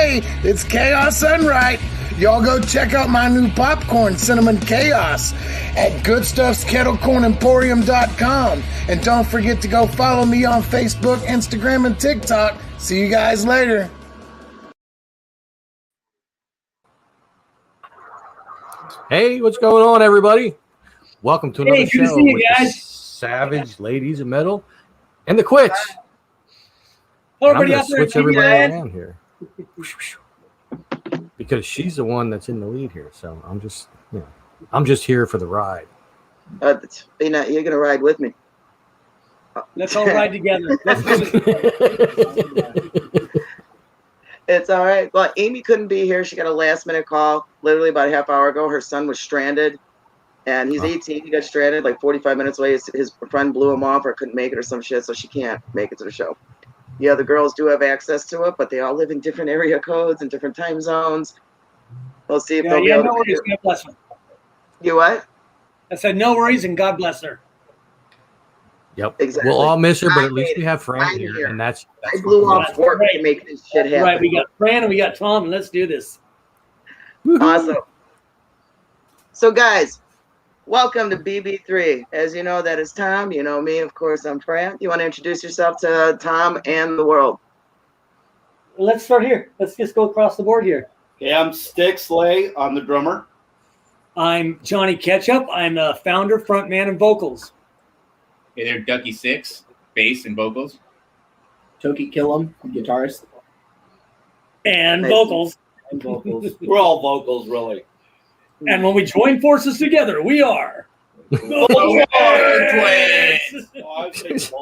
Hey, it's Chaos Unright. Y'all go check out my new popcorn, Cinnamon Chaos, at GoodStuffsKettleCornEmporium.com. And don't forget to go follow me on Facebook, Instagram, and TikTok. See you guys later. Hey, what's going on, everybody? Welcome to another show see you with guys. the Savage Ladies of Metal and the Quits. Hello, And I'm everybody going out to there. switch everybody guys. around here because she's the one that's in the lead here. So I'm just, I'm just here for the ride. You're gonna ride with me. Let's all ride together. Let's do this. It's all right. Well, Amy couldn't be here. She got a last minute call literally about a half hour ago. Her son was stranded, and he's 18. He got stranded like 45 minutes away. His friend blew him off or couldn't make it or some shit, so she can't make it to the show. Yeah, the girls do have access to it, but they all live in different area codes and different time zones. We'll see if they'll be able no to. worries. God bless her. You what? I said no worries and God bless her. Yep. Exactly. We'll all miss her, but at least we have Fran here, and that's I blew off work right. to make this shit happen. Right, we got Fran and we got Tom, and let's do this. Awesome. So, guys, welcome to BB3. As you know, that is Tom. You know me, of course, I'm Fran. You want to introduce yourself to Tom and the world? Let's start here. Let's just go across the board here. Okay, I'm Styx Lay. I'm the drummer. I'm Johnny Ketchup. I'm the founder, frontman, and vocals. Hey there, Ducky Six, bass and vocals. Toki Killam, guitarist. And vocals. And vocals. We're all vocals, really. And when we join forces together, we are Twins! it's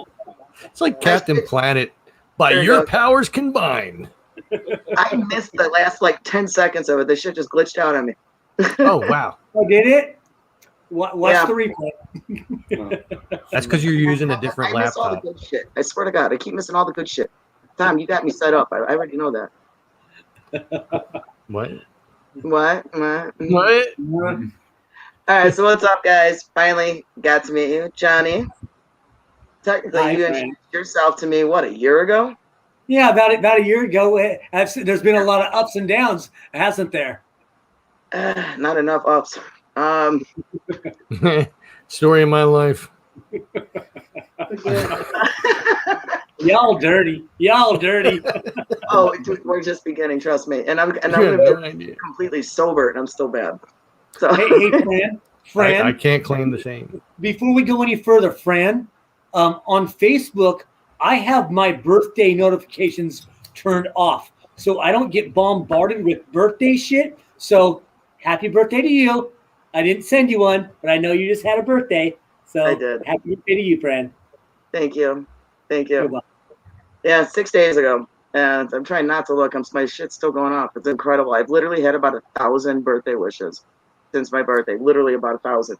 like Captain Planet by There you your go. powers combined. I missed the last like 10 seconds of it. This shit just glitched out on me. Oh, wow. Oh, did it? What's Yeah. the replay? That's because you're using a different I miss all the laptop. good shit. I swear to God, I keep missing all the good shit. Tom, you got me set up. I already know that. What? What? What? All right, so what's up, guys? Finally got to meet you, Johnny. Technically, Hi, you friend. introduced yourself to me, what, a year ago? Yeah, about a year ago. There's been a lot of ups and downs, hasn't there? Not enough ups. Story of my life. Y'all dirty. Oh, dude, we're just beginning. Trust me. And I'm Yeah, gonna no be idea. completely sober, and I'm still bad. So Hey, Fran. I can't claim the same. Before we go any further, Fran, on Facebook, I have my birthday notifications turned off, so I don't get bombarded with birthday shit. So, happy birthday to you. I didn't send you one, but I know you just had a birthday. So, I did. Happy birthday to you, Fran. Thank you. You're welcome. Yeah, 6 days ago, and I'm trying not to look. My shit's still going off. It's incredible. I've literally had about 1,000 birthday wishes since my birthday. Literally about 1,000.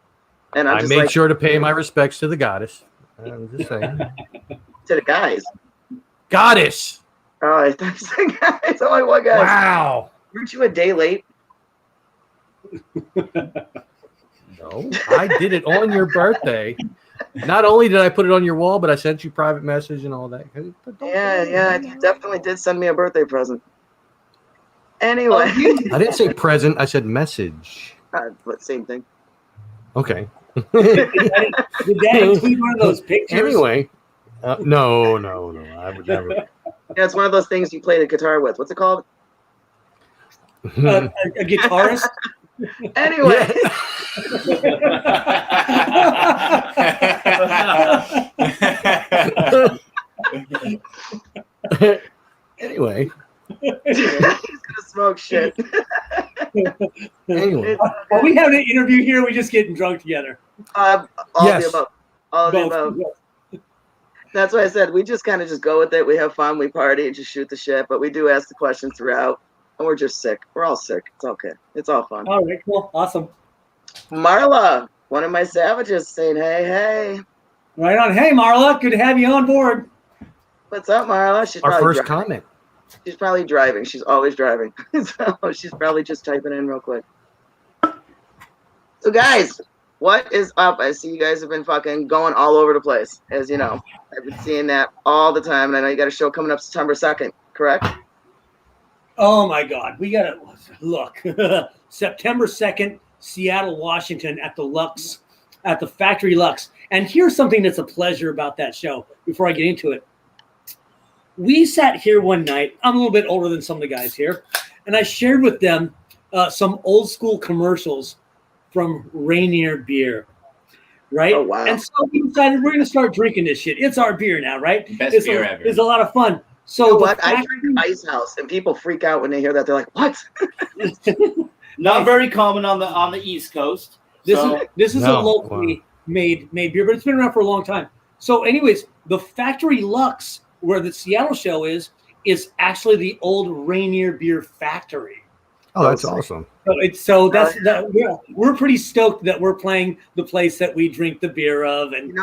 And I'm I just made like, sure to pay my respects to the goddess. I'm just saying. to the guys. Goddess! Oh, I thought you said guys. Oh my God, guys. Wow! Weren't you a day late? No, I did it on your birthday. Not only did I put it on your wall, but I sent you private message and all that. Yeah, you definitely did send me a birthday present. Anyway, I didn't say present. I said message. but same thing. Okay. Did that include one of those pictures? Anyway, no. I would never. Yeah, it's one of those things you play the guitar with. What's it called? A guitarist? Anyway, Anyway, he's gonna smoke shit. anyway. Are we having an interview here? Or are we just getting drunk together? All Yes. the above. All the Both. above. That's why I said we just kind of just go with it. We have fun, we party, and just shoot the shit. But we do ask the questions throughout, and we're just sick. We're all sick. It's okay. It's all fun. All right, cool. Awesome. Marla, one of my savages, saying, "Hey, Right on. Hey, Marla, good to have you on board. what's up, Marla?" She's Our probably first driving. comment. She's probably driving. She's always driving, so she's probably just typing in real quick. So, guys, what is up? I see you guys have been fucking going all over the place, as you know. I've been seeing that all the time, and I know you got a show coming up September 2nd, correct? Oh my God, we gotta look. September 2nd, Seattle, Washington, at the Factory Lux. And here's something that's a pleasure about that show. Before I get into it, we sat here one night. I'm a little bit older than some of the guys here, and I shared with them some old school commercials from Rainier Beer. Right? Oh, wow. And so we decided we're going to start drinking this shit. It's our beer now, right? Best beer ever. It's a lot of fun. So You know the what? I Factory- drink Ice House, and people freak out when they hear that. They're like, "What?" Not very common on the East Coast. This is No, a locally made beer, but it's been around for a long time. So, anyways, the Factory Lux, where the Seattle show is actually the old Rainier Beer Factory. Oh, that's awesome. We're pretty stoked that we're playing the place that we drink the beer of, and You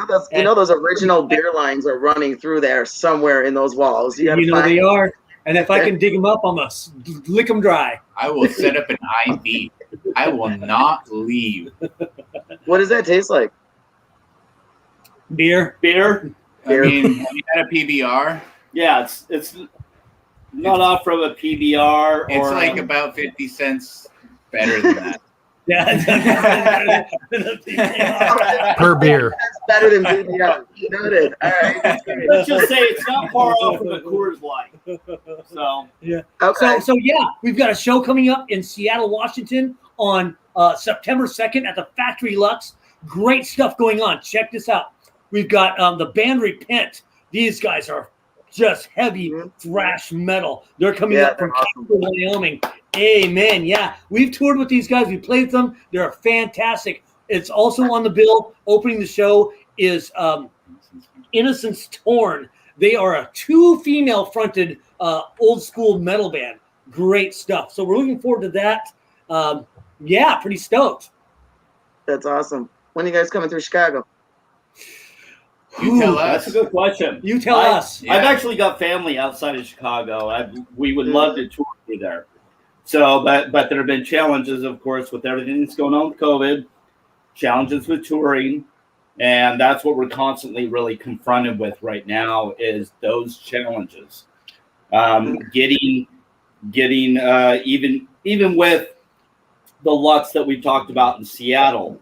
know those original beer lines are running through there somewhere in those walls. You gotta find they are. And if I can dig them up, I'm gonna lick them dry. I will set up an IV. I will not leave. What does that taste like? Beer. Beer. I mean, have you had a PBR? Yeah, it's not off from a PBR. It's or like about 50 cents better than that. Yeah. Per beer. That's better than BBR. Noted. All right. That's great. let's just say it's not far off from a Coors Light. So Okay. So yeah, we've got a show coming up in Seattle, Washington on September 2nd at the Factory Lux. Great stuff going on. Check this out. We've got the band Repent. These guys are just heavy thrash metal. They're coming up from awesome. Casper, Wyoming. Amen. Yeah, we've toured with these guys. We played with them. They're fantastic. It's also on the bill. Opening the show is Innocence Torn. They are a 2 female-fronted old school metal band. Great stuff. So we're looking forward to that. Yeah, pretty stoked. That's awesome. When are you guys coming through Chicago? You tell that's us. a good question. You tell us. Yeah. I've actually got family outside of Chicago. We would love to tour you there. So, but there have been challenges, of course, with everything that's going on with COVID, challenges with touring, and that's what we're constantly really confronted with right now is those challenges. Getting even with the Lux that we talked about in Seattle,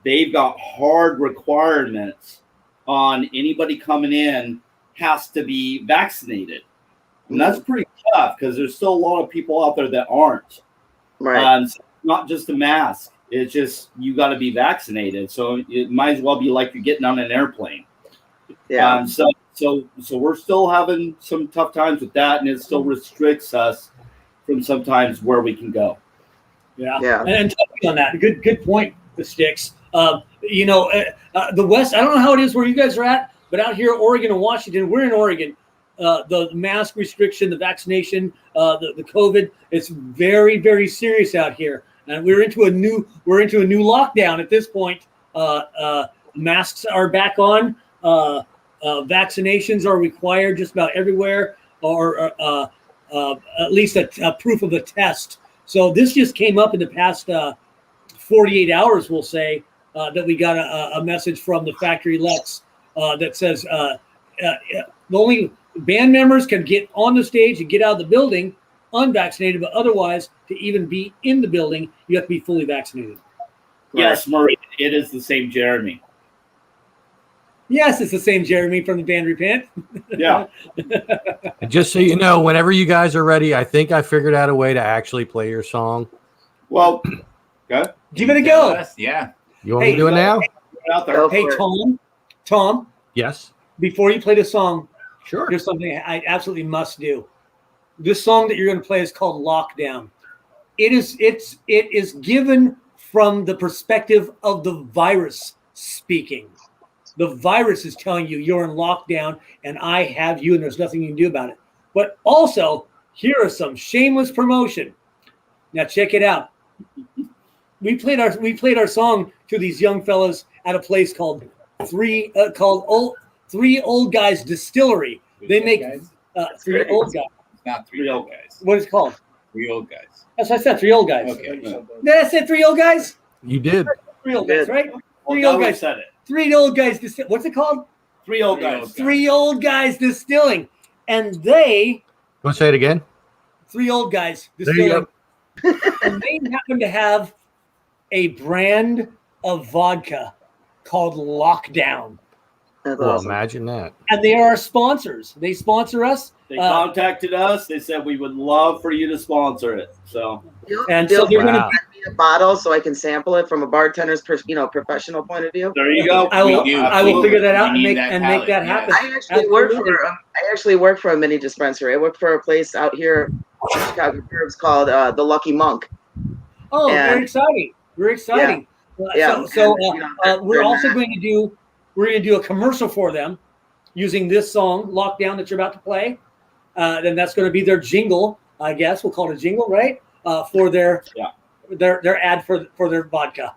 they've got hard requirements on anybody coming in has to be vaccinated. And that's pretty tough because there's still a lot of people out there that aren't. Right. So not just a mask. It's just you got to be vaccinated. So it might as well be like you're getting on an airplane. Yeah. So we're still having some tough times with that, and it still restricts us from sometimes where we can go. Yeah. And touching on that, good point, the Sticks. The West, I don't know how it is where you guys are at, but out here, Oregon and Washington, we're in Oregon. The mask restriction, the vaccination, the COVID, it's very, very serious out here. And we're into a new lockdown at this point. Masks are back on. Vaccinations are required just about everywhere, or at least a proof of a test. So this just came up in the past 48 hours, we'll say, that we got a message from the Factory Lux that says only band members can get on the stage and get out of the building unvaccinated, but otherwise, to even be in the building, you have to be fully vaccinated. Yes, Murray, it is the same Jeremy. Yes, it's the same Jeremy from the band Repent. Yeah. And just so you know, whenever you guys are ready, I think I figured out a way to actually play your song. Well, Give it a Tell go. us, yeah. You want me to do it now? out there. Go Hey, for it. Tom, Yes. before you play the song, Sure. there's something I absolutely must do. This song that you're going to play is called Lockdown. It is given from the perspective of the virus speaking. The virus is telling you you're in lockdown and I have you and there's nothing you can do about it. But also, here are some shameless promotion. Now check it out. We played our song to these young fellas at a place called Three Old Guys Distillery. They make Three Old Guys. It's not three old guys. What is it called? 3 old guys. That's what I said. 3 old guys. Okay. Did I say 3 old guys? You did. 3 old guys, right? Well, 3 now old we guys. said it. 3 old guys. What's it called? 3 old Three guys. old 3 old guys distilling, and they Want to say it again? three old guys There you distilling, and they happen to have a brand of vodka called Lockdown, That's Well, awesome. imagine that. and they are our sponsors. They sponsor us, They contacted us. They said we would love for you to sponsor it. So and Feel so they're going to. Wow. send me a bottle so I can sample it from a bartender's, professional point of view. there you go. I will. We do. I will figure that out We and need make that make that palate, happen. yes. I actually work Absolutely. for a mini dispensary. I work for a place out here in Chicago Burbs called the Lucky Monk. Oh, And- very exciting! Very exciting. Yeah, So and, you know, we're they're also not- going to do a commercial for them using this song "Lockdown" that you're about to play. Then that's going to be their jingle, I guess. We'll call it a jingle, right? For their ad for their vodka.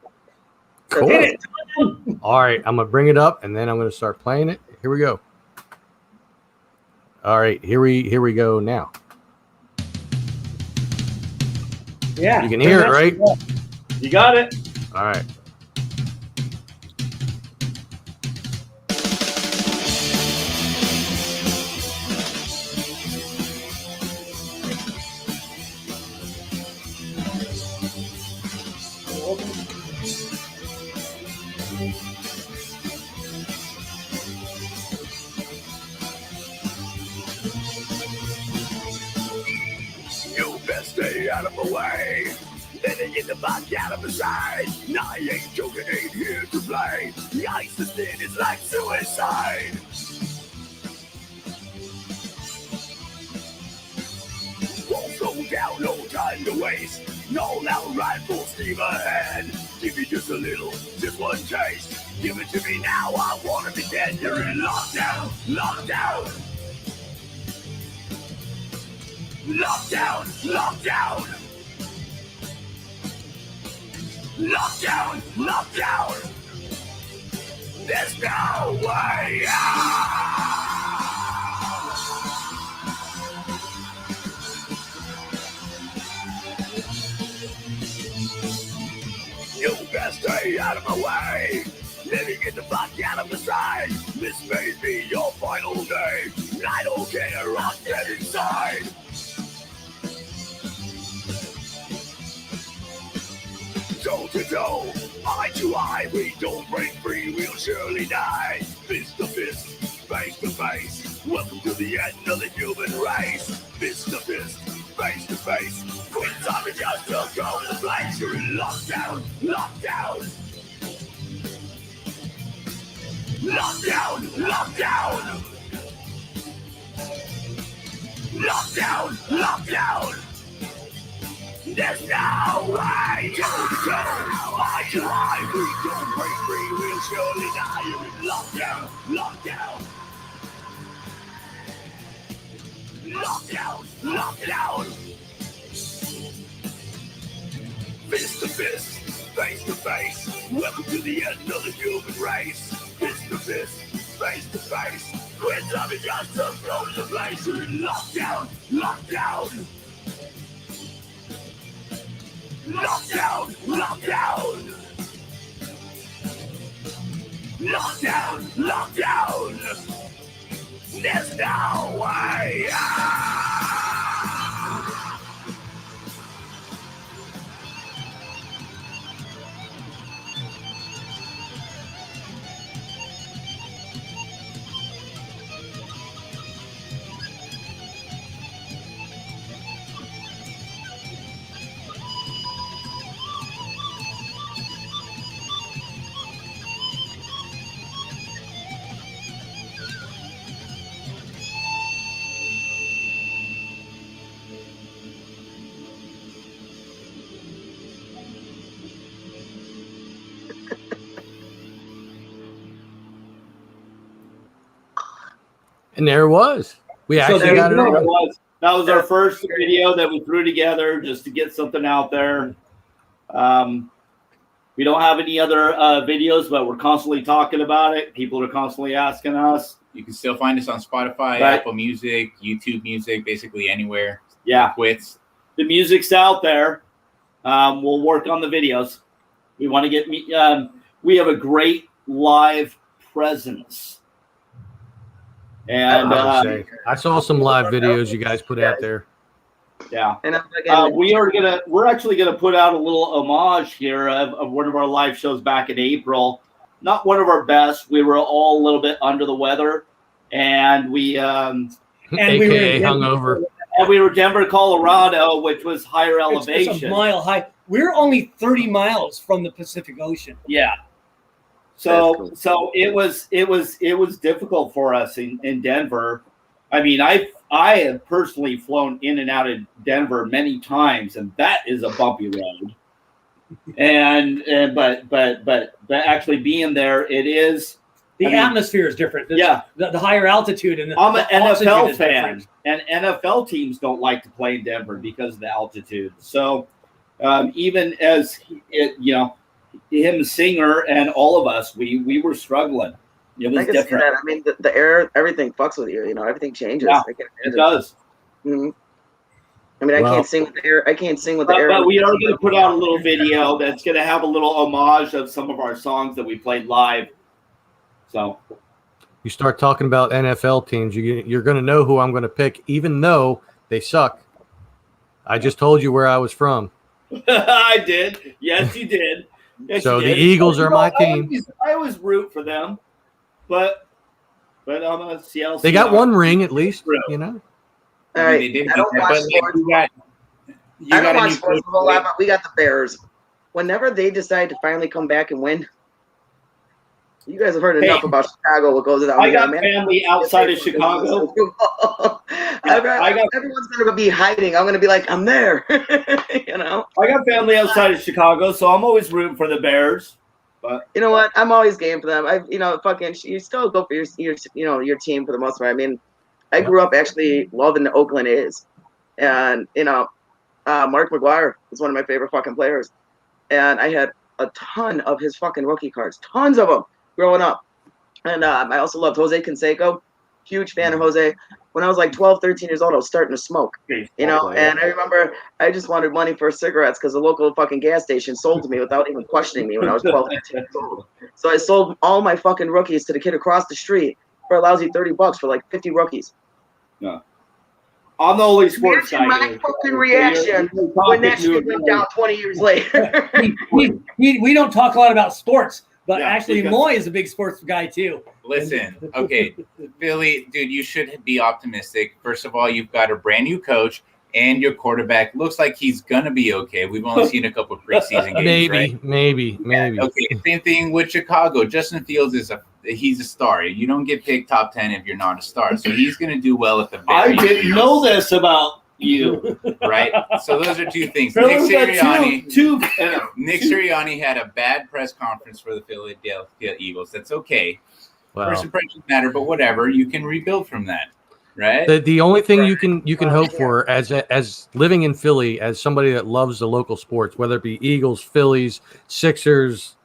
Cool. Hit it. All right, I'm gonna bring it up and then I'm gonna start playing it. Here we go. All right, here we go now. Yeah, You can hear it, right? You got it. All right. You best stay out of my way. Then get the fuck out of my side. I ain't joking, ain't here to play. The ice is thin, it's like suicide. Won't slow down, no time to waste. No, now right full steam ahead. Give me just a little, just one taste. Give it to me now, I wanna be dead. You're in lockdown, lockdown. Lockdown, lockdown. Lockdown, lockdown. There's no way out. You best stay out of my way. Let me get the fuck out of my sight. This may be your final day. I don't care, I'm dead inside. Toe to toe, eye to eye, we don't break free, we'll surely die. Fist to fist, face to face. Welcome to the end of the human race. Fist to fist, face to face. Quit time to just to go to the place. You're in lockdown, lockdown. Lockdown, lockdown. Lockdown, lockdown. There's no way to go. Eye to eye, we don't break free, we'll surely die. You're in lockdown, lockdown. Lockdown, lockdown. Fist to fist, face to face. Welcome to the end of the human race. Fist to fist, face to face. Quit loving just to go to the place. You're in lockdown, lockdown. Lockdown, lockdown. Lockdown, lockdown. There's no way out. And there it was. We So actually there got you it go. on. That was our first video that we threw together just to get something out there. We don't have any other videos, but we're constantly talking about it. People are constantly asking us. You can still find us on Spotify, Right. Apple Music, YouTube Music, basically anywhere. Yeah, Quits. the music's out there. We'll work on the videos. We want to get we have a great live presence. And I saw some live videos you guys put out there. Yeah. And I'm like, We're actually gonna put out a little homage here of one of our live shows back in April. Not one of our best. We were all a little bit under the weather, and we AKA hungover. and we were Denver, Colorado, which was higher It's elevation. a mile high. We're only 30 miles from the Pacific Ocean. Yeah. So it was difficult for us in Denver. I mean, I have personally flown in and out of Denver many times, and that is a bumpy road. But actually being there, it is. The atmosphere is different. Yeah. The higher altitude and I'm an the oxygen NFL is fan, different. and NFL teams don't like to play in Denver because of the altitude. So even as him, Singer, and all of us, we were struggling. It was I can see different. that. I mean, the air, everything fucks with you. Everything changes. Yeah, I can it imagine. does. Mm-hmm. I mean, I can't sing with the air. I can't sing with the air. But we are going to put out a little video that's going to have a little homage of some of our songs that we played live. So You start talking about NFL teams, you're going to know who I'm going to pick, even though they suck. I just told you where I was from. I did. Yes, you did. Yes, So you the did. Eagles are my team. I always root for them, but I'm a Seattle. They got Seahawks. one ring at least, you know. All right. They did I don't beat that, watch but sports. you I got don't a watch new sports coach. a whole lot, but we got the Bears. Whenever they decide to finally come back and win, you guys have heard enough about Chicago. What goes down I here, got man. family outside of Chicago. Everyone's gonna be hiding. I'm gonna be like, I'm there. You know. I got family outside of Chicago, so I'm always rooting for the Bears. But you know what? I'm always game for them. You still go for your team for the most part. I mean, I grew up actually loving the Oakland A's, and Mark McGwire is one of my favorite fucking players, and I had a ton of his fucking rookie cards, tons of them growing up, and I also loved Jose Canseco, huge fan of Jose. When I was like 12, 13 years old, I was starting to smoke, and I remember I just wanted money for cigarettes because the local fucking gas station sold to me without even questioning me when I was 12, 13 years old. So I sold all my fucking rookies to the kid across the street for a lousy $30 for like 50 rookies. No. I'm the only sports guy. My fucking reaction when that shit went down 20 years later. we don't talk a lot about sports, but Yeah, actually because- Moy is a big sports guy too. Listen, okay, Philly, dude, you should be optimistic. First of all, you've got a brand new coach, and your quarterback looks like he's gonna be okay. We've only seen a couple of preseason games, right? Maybe. Okay, same thing with Chicago. Justin Fields he's a star. You don't get picked top 10 if you're not a star. So he's gonna do well at the I very didn't least, know this about you. right? So those are two things. Phil's Nick got Sirianni. Nick Sirianni had a bad press conference for the Philadelphia Eagles. That's okay. Wow. First impressions matter, but whatever. You can rebuild from that, right? The only thing you can hope for as living in Philly, as somebody that loves the local sports, whether it be Eagles, Phillies, Sixers,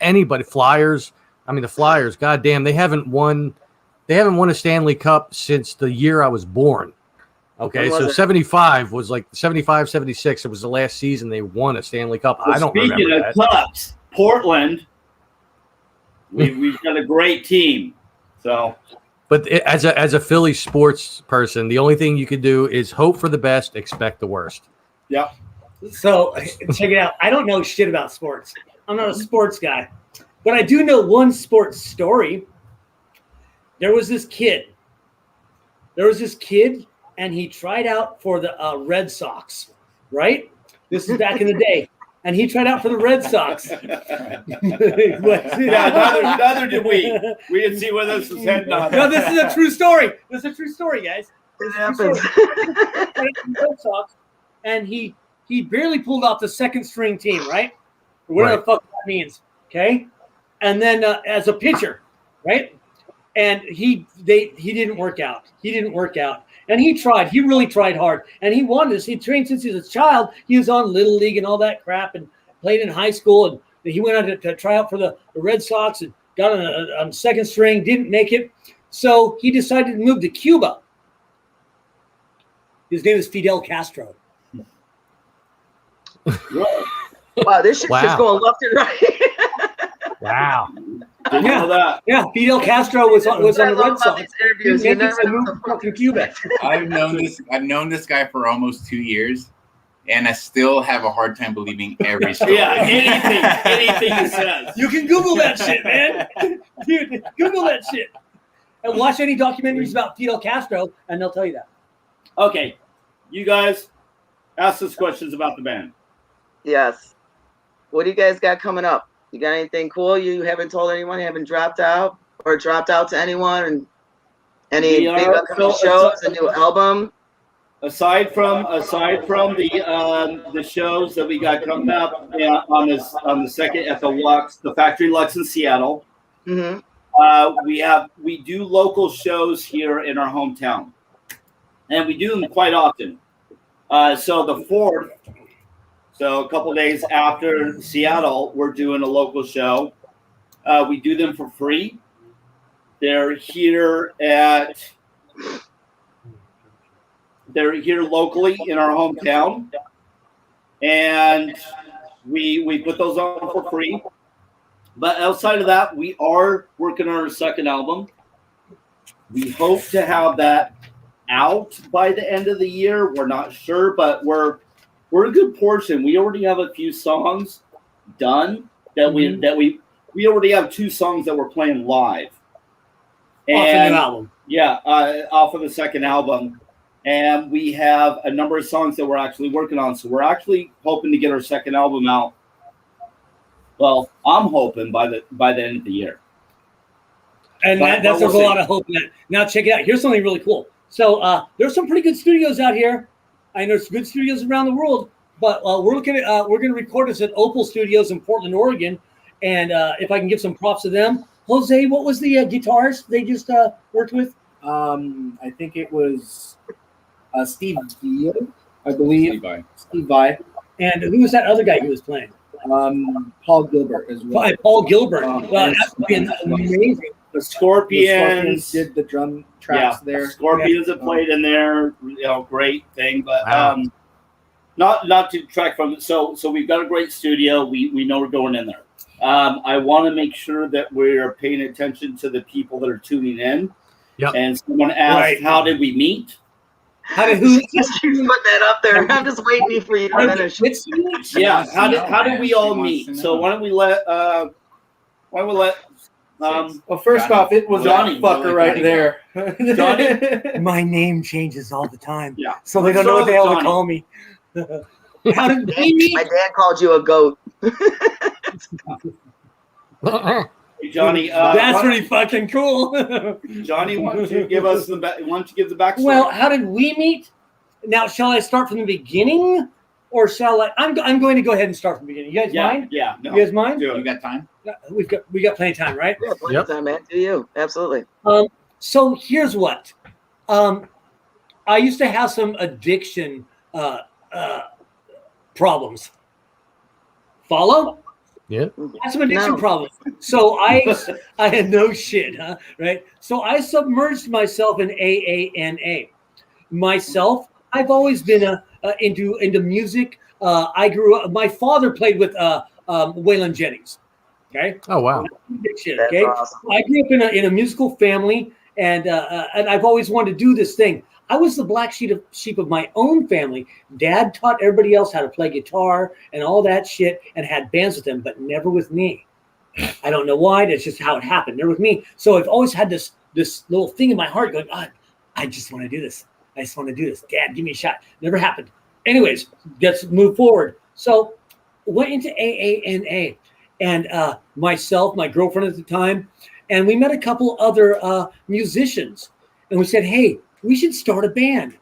anybody, Flyers. I mean the Flyers, goddamn, they haven't won a Stanley Cup since the year I was born. Okay, so 75 was like 75, 76. It was the last season they won a Stanley Cup. I don't Speaking remember of that. cups, Portland, we've got a great team. So, But as a Philly sports person, the only thing you could do is hope for the best, expect the worst. yep. So check it out. I don't know shit about sports. I'm not a sports guy, but I do know one sports story. There was this kid, and he tried out for the Red Sox, right? This is back in the day. And he tried out for the Red Sox. Yeah, neither did we. We didn't see where this was heading on. No, this is a true story. This is a true story, guys. It happens. Red Sox, and he barely pulled off the second string team, right? Or whatever the fuck that means. Okay, and then as a pitcher, right? And he didn't work out. And he tried. He really tried hard. And he wanted this. He trained since he was a child. He was on Little League and all that crap and played in high school. And he went out to try out for the Red Sox and got on second string, didn't make it. So he decided to move to Cuba. His name is Fidel Castro. Wow, this shit's just going left and right. Wow. Didn't know that. Yeah, Fidel Castro was on the I love Red about Sox. these interviews. He You made never some know move the from fucking Cuba. I've known this guy for almost 2 years, and I still have a hard time believing every story. Yeah, anything he says. You can Google that shit, man. Dude, Google that shit. And watch any documentaries about Fidel Castro, and they'll tell you that. Okay, you guys ask us questions about the band. Yes. What do you guys got coming up? You got anything cool you haven't told anyone? You haven't dropped out or dropped out to anyone? And any We big are upcoming still- shows, a new album? Aside from the shows that we got coming up on the second at the Factory Lux in Seattle, Mm-hmm. we do local shows here in our hometown, and we do them quite often. So the 4th, so a couple days after Seattle, we're doing a local show. We do them for free. They're here locally in our hometown, and we put those on for free. But outside of that, we are working on our second album. We hope to have that out by the end of the year. We're not sure, but we're a good portion. We already have a few songs done that we already have 2 songs that we're playing live. Off the new album. Yeah, off of the second album. And we have a number of songs that we're actually working on. So we're actually hoping to get our second album out. Well, I'm hoping by the end of the year. And But that's we'll a lot of hope in that. Now check it out. Here's something really cool. So there's some pretty good studios out here. I know there's good studios around the world, but we're looking at we're going to record this at Opal Studios in Portland, Oregon. And if I can give some props to them, Jose, what was the guitarist they just worked with? I think it was Steve Vai, I believe. Steve Vai. And who was that other guy who was playing? Paul Gilbert as well. Paul Gilbert. Well, and that would be amazing. The Scorpions, Scorpions did the drum tracks there. Scorpions have played in there, great thing. But not to detract from it. So we've got a great studio. We know we're going in there. I want to make sure that we're paying attention to the people that are tuning in. Yep. And someone asked, how did we meet? How did who? Just keep putting that up there. I'm just waiting for you to finish. Yeah, how did we all meet? So why don't we let Well, first off, it was Johnny. that fucker right there. Johnny? My name changes all the time. Yeah. So they don't know what the hell to Johnny. call me. How did we meet? My dad called you a goat. Hey, Johnny, That's pretty fucking cool. Johnny, why don't you give the backstory? Well, how did we meet? Now, shall I start from the beginning, or shall I? I'm going to go ahead and start from the beginning. You guys mind? Yeah, no. You guys mind? Do it. You got time? We got plenty of time, right? Yeah, plenty of time, man. Do you? Absolutely. So here's what. I used to have some addiction problems. Follow? Yeah. That's some addiction No. problems. So I had no shit, huh? Right. So I submerged myself in AANA. Myself, I've always been into music. I grew up. My father played with Waylon Jennings. Okay. Oh wow. Shit, That's okay. awesome. I grew up in a musical family, and I've always wanted to do this thing. I was the black sheep of my own family. Dad taught everybody else how to play guitar and all that shit, and had bands with them, but never with me. I don't know why. That's just how it happened. Never with me. So I've always had this little thing in my heart going, I just want to do this. I just want to do this. Dad, give me a shot. Never happened. Anyways, let's move forward. So went into AANA, and myself, my girlfriend at the time, and we met a couple other musicians, and we said, hey, we should start a band.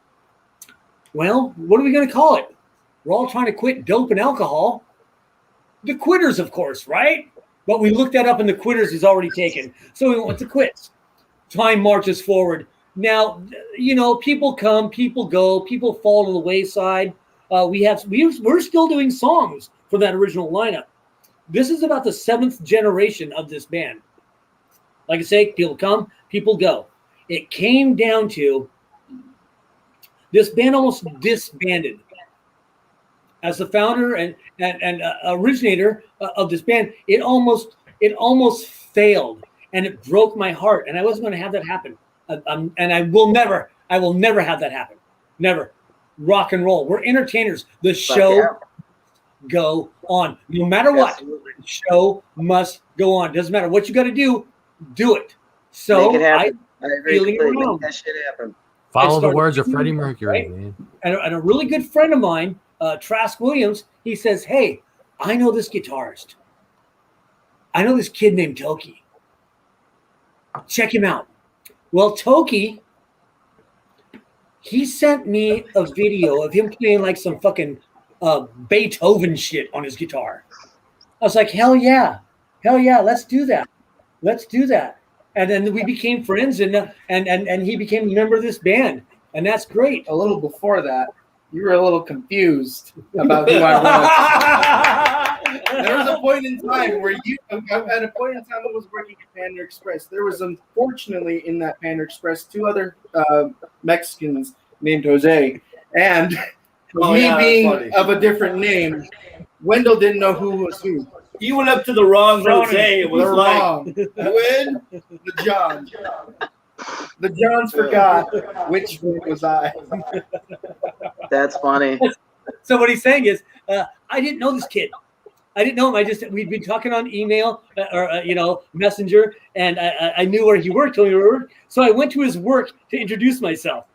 Well, what are we going to call it? We're all trying to quit dope and alcohol. The Quitters, of course, right? But we looked that up, and the Quitters is already taken. So we went with the Quits. Time marches forward. Now, people come, people go, people fall to the wayside. We're still doing songs from that original lineup. This is about the 7th generation of this band. Like I say, people come, people go. It came down to this band almost disbanded. As the founder and originator of this band, it almost it almost failed, and it broke my heart. And I wasn't going to have that happen. And I will never have that happen. Never. Rock and roll. We're entertainers. The show go on. No matter what, the show must go on. Doesn't matter what you got to do it. So Make it happen. I agree. feeling around. Make that shit happen. Follow the words of Freddie Mercury, right? man. And a really good friend of mine, Trask Williams, he says, hey, I know this guitarist. I know this kid named Toki. Check him out. Well, Toki, he sent me a video of him playing like some fucking Beethoven shit on his guitar. I was like, hell yeah, let's do that. And then we became friends, and he became a member of this band, and that's great. A little before that, you were a little confused about who I was. There was a point in time where at a point in time I was working at Panda Express. There was unfortunately in that Panda Express 2 other Mexicans named Jose, and being funny. of a different name, Wendell didn't know who was who. He went up to the wrong Jose. It was They're like, wrong. When the John. The Johns forgot which one was I. That's funny. So what he's saying is, I didn't know this kid. I didn't know him. We'd been talking on email or Messenger, and I knew where he worked. Told me where he worked. So I went to his work to introduce myself.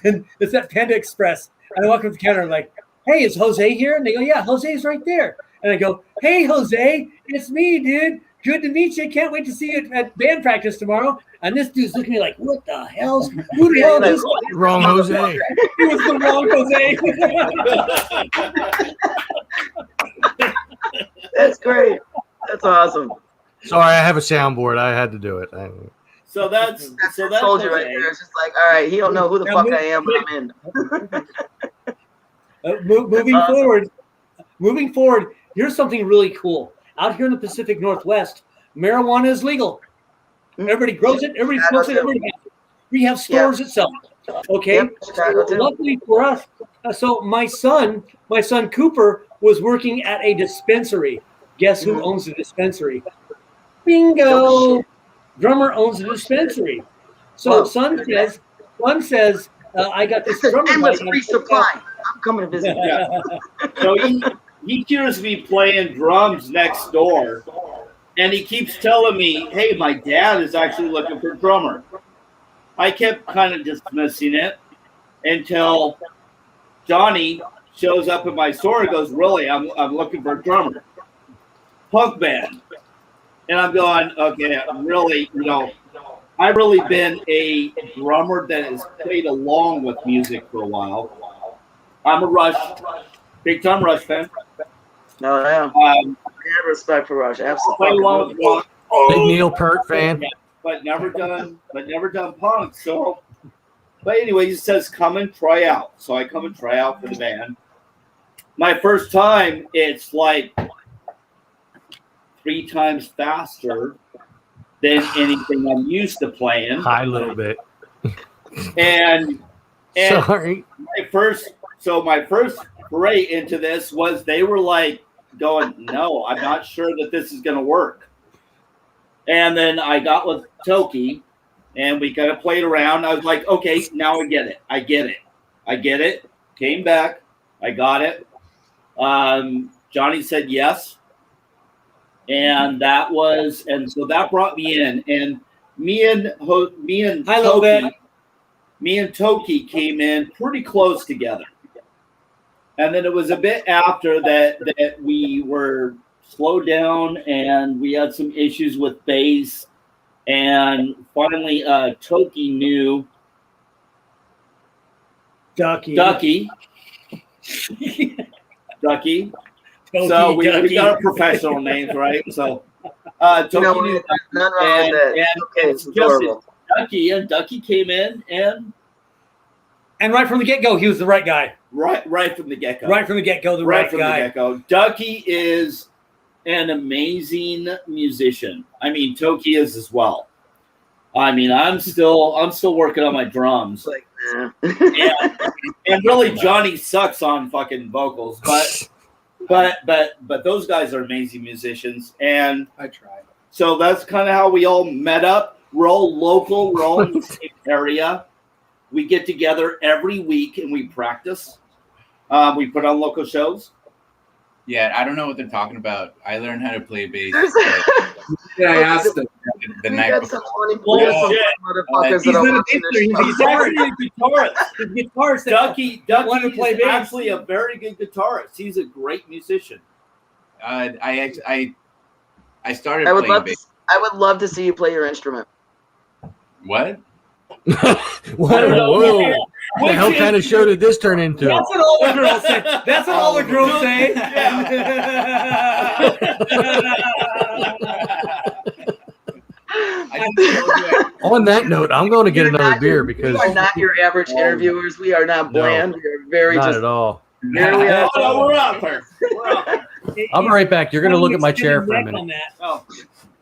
And it's at Panda Express. And I walk up to the counter. I'm like, "Hey, is Jose here?" And they go, "Yeah, Jose's right there." And I go, "Hey, Jose, it's me, dude. Good to meet you. Can't wait to see you at band practice tomorrow." And this dude's looking at me like, "What the hell? Who the hell is this?" Wrong Jose. He was the wrong Jose. That's great. That's awesome. Sorry, I have a soundboard. I had to do it. so that's Told you right Jose. there. It's just like, all right, he don't know who the fuck I am, but I'm in. Moving forward, here's something really cool. Out here in the Pacific Northwest, marijuana is legal. Everybody grows it. Everybody smokes it. Everybody has it. We have stores that sell it. Okay. Yep, Chicago too. Luckily for us, so my son Cooper was working at a dispensary. Guess who owns the dispensary? Bingo. Oh, shit. Drummer owns the dispensary. So son says, I got this drummer. Endless bike. resupply. I'm coming to visit. So he hears me playing drums next door, and he keeps telling me, "Hey, my dad is actually looking for a drummer." I kept kind of dismissing it until Johnny shows up at my store and goes, "Really, I'm looking for a drummer, punk band," and I'm going, "Okay, I'm really, I've really been a drummer that has played along with music for a while. I'm a Rush, big time Rush fan. No, yeah. I have respect for Rush. Play along with Absolutely. rock, Big Neil Peart fan. but never done punk. So, but anyway, he says, "Come and try out." So I come and try out for the band. My first time, it's like 3 times faster than anything I'm used to playing. Hi, a little bit. And Sorry. my first foray into this was they were like going, "No, I'm not sure that this is going to work." And then I got with Toki, and we kind of played around. I was like, "Okay, now I get it. Came back, I got it. Johnny said yes, and so that brought me in, and me and Toki came in pretty close together. And then it was a bit after that we were slowed down and we had some issues with bass. And finally, Toki knew Ducky. So we got our professional names, right? So Toki knew None wrong with that. Okay, it's adorable. Ducky came in And right from the get-go, he was the right guy. right from the get-go. Right from the get-go, the right guy. The get-go. Ducky is an amazing musician. I mean, Toki is as well. I mean, I'm still working on my drums. Like, and really Johnny sucks on fucking vocals, but those guys are amazing musicians. And I tried. So that's kind of how we all met up. We're all local. We're all in the same area. We get together every week and we practice. We put on local shows. Yeah, I don't know what they're talking about. I learned how to play bass Yeah, I asked him. the We night got before. some funny Bullshit. motherfuckers He's that are not a watching bass this player, show. he's Actually, a guitarist. The guitarist that Ducky wanted to play is bass. actually a very good guitarist. He's a great musician. I started I would playing love bass. to. I would love to see you play your instrument. What? Whoa. What the hell kind of show did this turn into? That's what all the girls say. That's what all the girls say. I just told you On that note, I'm going to get You're another not- beer because We are not your average interviewers. We are not bland. We are very not just. at all. Here we are. Oh, we're out there. We're out there. I'll be right back. You're going to look at my chair for a Neck minute. on that, Oh,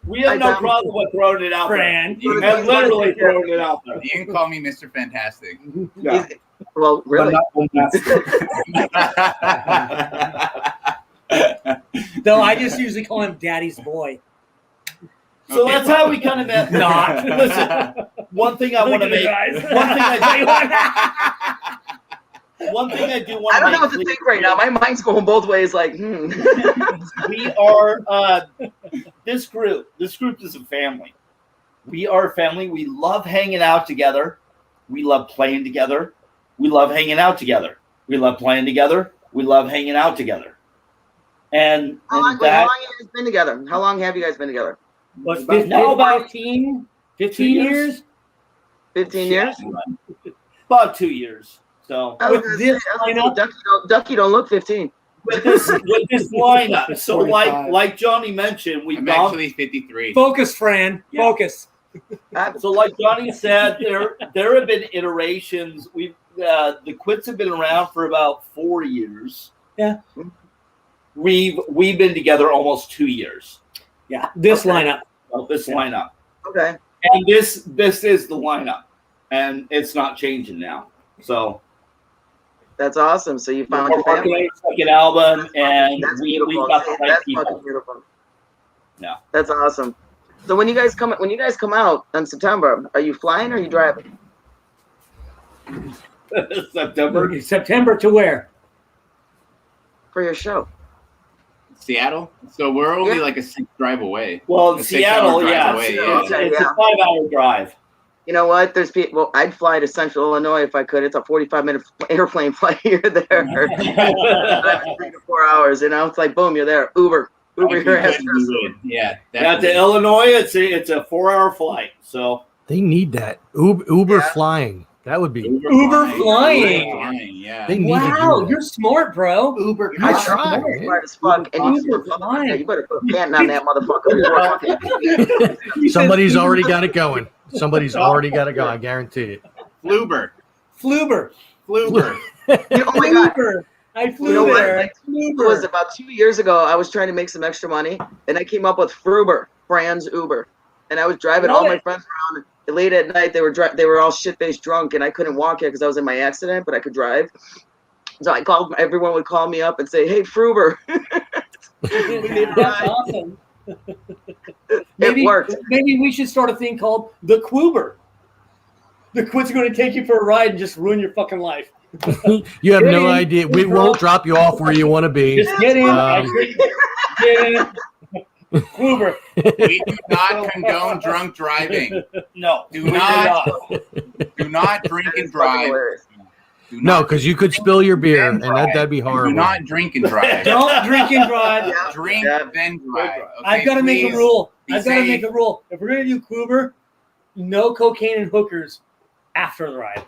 we have no problem with throwing it out Fran. there. And literally throwing it out there. you can call me Mr. Fantastic. Yeah. Well, really. Though I just usually call him Daddy's boy. So Okay. that's how we kind of met. Not. Listen, one thing I want to make. One thing I do want I to don't make know what to clear think right now. My mind's going both ways. Like, we are this group is a family. We are a family. We love hanging out together. We love playing together. We love hanging out together. We love playing together. We love hanging out together. And, how long, and wait, how that long have you guys been together? How long have you guys been together? What's About 15 2 years? 15 years? about 2 years. So I was With gonna this say, I was lineup? gonna say, Ducky don't look 15. with this lineup, so 45. like Johnny mentioned, we've I'm gone. actually 53. Focus, Fran. Yeah. Focus. So like Johnny said, there have been iterations. The Quits have been around for about 4 years. Yeah. We've been together almost 2 years. Yeah. This Okay. lineup. Of this lineup, Okay. and this is the lineup, and it's not changing now. So That's awesome. So you found we're your working family. on a second album, and That's we've beautiful. got the right That's people. fucking beautiful. Yeah. That's awesome. So when you guys come out in September, are you flying or are you driving? September. September to where? For your show? Seattle? So we're only Yeah. like a 6 drive away. Well, in A 6 hour Seattle, drive yeah, away, it's yeah. a Yeah. 5-hour drive. You know what? There's people. I'd fly to Central Illinois if I could. It's a 45-minute airplane flight here there. 3 to 4 hours. You know, it's like boom, you're there. Uber your ass. Yeah, Now to definitely. Illinois, it's a 4-hour flight. So They need that. Uber Yeah. flying. That would be. Uber flying. Yeah. They need to Wow, do that. you're smart, bro. Uber. I That's try. right. Smart as fuck. And you Uber flying. you better put a patent on that motherfucker. Somebody's already got it going. Somebody's already got it going. I guarantee it. Fluber. Fluber. Fluber. Oh my god. Fluber. I flew You know what? there. Like, it was about 2 years ago. I was trying to make some extra money, and I came up with Fruber, Fran's Uber, and I was driving all my friends around. And late at night, they were all shit-faced drunk, and I couldn't walk yet because I was in my accident, but I could drive. So I called. Everyone would call me up and say, "Hey, Fruber." That's awesome. It worked. Maybe we should start a thing called the Quuber. The Quits are going to take you for a ride and just ruin your fucking life. You have Get no in, idea. We won't drop you off where you want to be. Just get in. Get in. Quuber. We do not condone drunk driving. no, Do not drink That and is fucking drive. hilarious. Do No, not because you could spill your beer, and drive. that'd be do horrible. not drink and drive. Don't drink and drive. Yeah. Drink Yeah. then drive. Okay, I've got to make please a rule. be I've got to safe. make a rule. If we're going to do Quuber, no cocaine and hookers after the ride.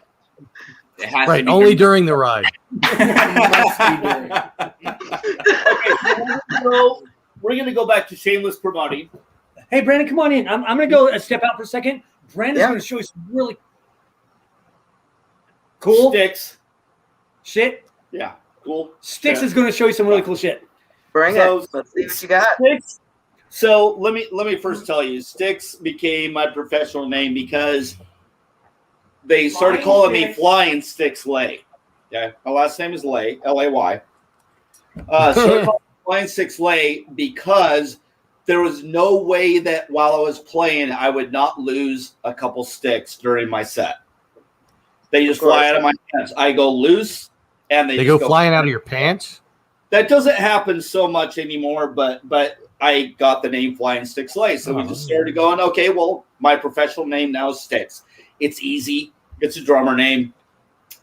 It has Right, to be only during the ride. So we're gonna go back to shameless promoting. Hey, Brandon, come on in. I'm going to go step out for a second. Brandon's Yeah. going to show you some really cool Sticks. shit. Yeah, cool. Sticks Yeah. is going to show you some really cool shit. Bring So- it. Let's see what you got. Sticks. So let me first tell you, Sticks became my professional name because they started calling me Flying Sticks Lay. Okay, my last name is Lay, Lay. Started calling me Flying Sticks Lay because there was no way that while I was playing, I would not lose a couple sticks during my set. They just fly out of my hands. I go loose, and they go just flying out of your pants. That doesn't happen so much anymore, but I got the name Flying Sticks Lay. So we just started going, okay, well, my professional name now is Sticks. It's easy. It's a drummer name.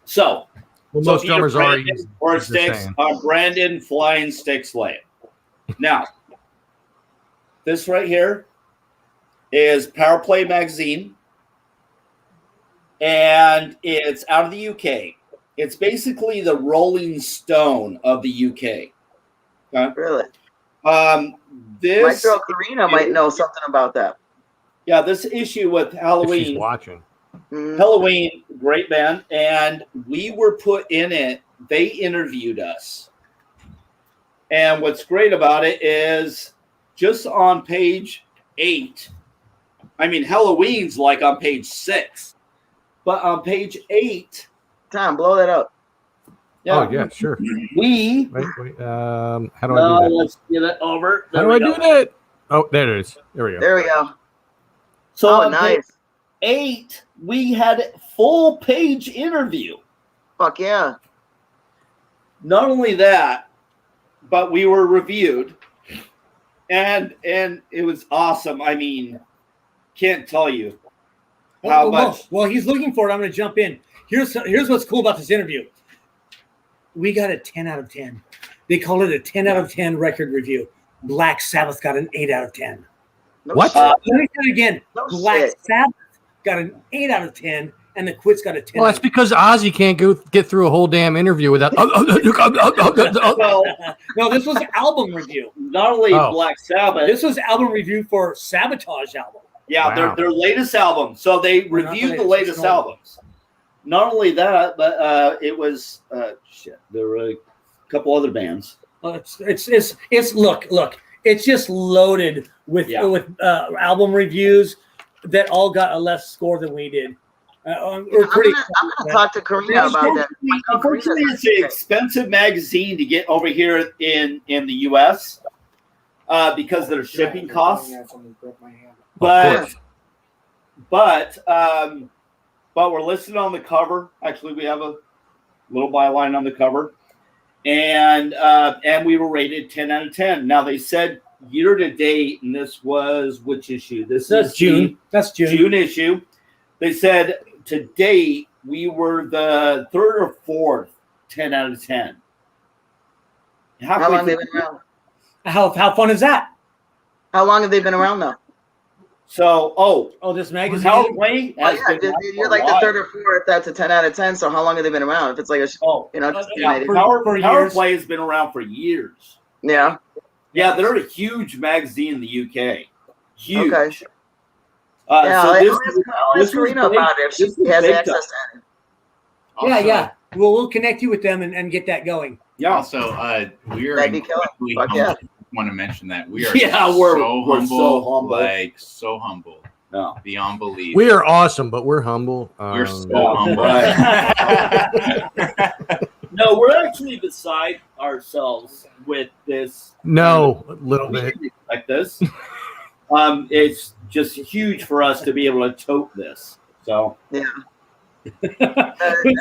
So, most drummers are or Sticks. Brandon Flying Sticks Lay. Now, this right here is Power Play magazine, and it's out of the UK. It's basically the Rolling Stone of the UK. Okay? Really? This my girl Karina might know something about that. Yeah, this issue with Halloween. She's watching. Halloween, great band, and we were put in it. They interviewed us. And what's great about it is just on page 8, I mean, Halloween's like on page 6, but on page 8, Tom, blow that up. Yeah. Oh, yeah, sure. We. Wait. How do I do that? Let's get it over. How do I do that? Oh, there it is. There we go. There we go. So oh, on nice. page 8, we had a full page interview. Fuck yeah. Not only that, but we were reviewed, and it was awesome. I mean, can't tell you how much. Well, he's looking for it. I'm going to jump in. Here's what's cool about this interview. We got a 10 out of 10. They call it a 10 out of 10 record review. Black Sabbath got an 8 out of 10. No What? shit. Let me say it again. No Black shit. Sabbath got an 8 out of 10, and the Quits got a 10. Well, that's because Ozzy can't get through a whole damn interview without. Well, No, this was album review. not only Black Sabbath. This was album review for Sabotage album. Yeah, Wow. their latest album. So they reviewed the latest albums. Not only that, but it was there were a couple other bands. It's look. It's just loaded with album reviews that all got a less score than we did. I'm gonna talk to Karina about that. Unfortunately, it's an expensive magazine to get over here in the U.S. Because of their shipping costs. But we're listed on the cover. Actually, we have a little byline on the cover, and we were rated 10 out of 10. Now they said year to date, and this was which issue? That's June. That's June. June issue. They said to date we were the 3rd or 4th 10 out of 10. How long have they been around? How fun is that? How long have they been around though? So, this magazine. Power Play has been You're like the 3rd or 4th. That's a 10 out of 10. So how long have they been around? If it's like just Power Play has been around for years. Yeah. Yeah, they're a huge magazine in the UK. Huge. Okay. I'll ask Karina about it if she has access to it. Yeah. Well, we'll connect you with them and get that going. Yeah. Also, we are That'd be killer. incredibly Fuck humble. yeah. Want to mention that we are we're so humble, humble. like so humble, No. beyond belief. We are awesome, but we're humble. We're so Yeah, humble. No, we're actually beside ourselves with this. No, a little We bit. didn't expect this. It's just huge for us to be able to tote this. So Yeah.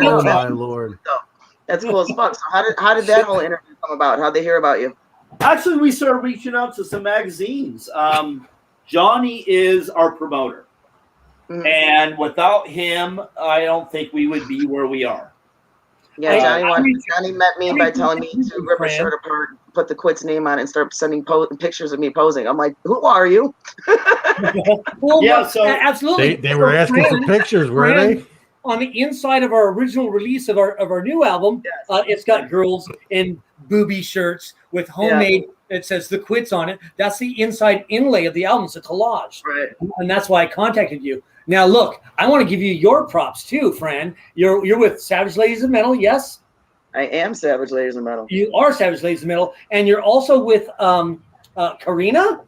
Oh my lord! That's cool as fuck. So how did that whole interview come about? How'd they hear about you? actually, we started reaching out to some magazines. Johnny is our promoter. Mhm. And without him, I don't think we would be where we are. Yeah, Johnny met me by telling me to rip a shirt apart, put the Quits name on it, and start sending pictures of me posing. I'm like, who are you? Well, Yeah, so- absolutely. They were asking for pictures, were they? On the inside of our original release of our new album, it's got girls in booby shirts with homemade. It says the Quits on it. That's the inside inlay of the album. It's a collage, Right. and that's why I contacted you. Now, look, I want to give you your props too, Fran. You're with Savage Ladies of Metal, yes? I am Savage Ladies of Metal. You are Savage Ladies of Metal, and you're also with Karina.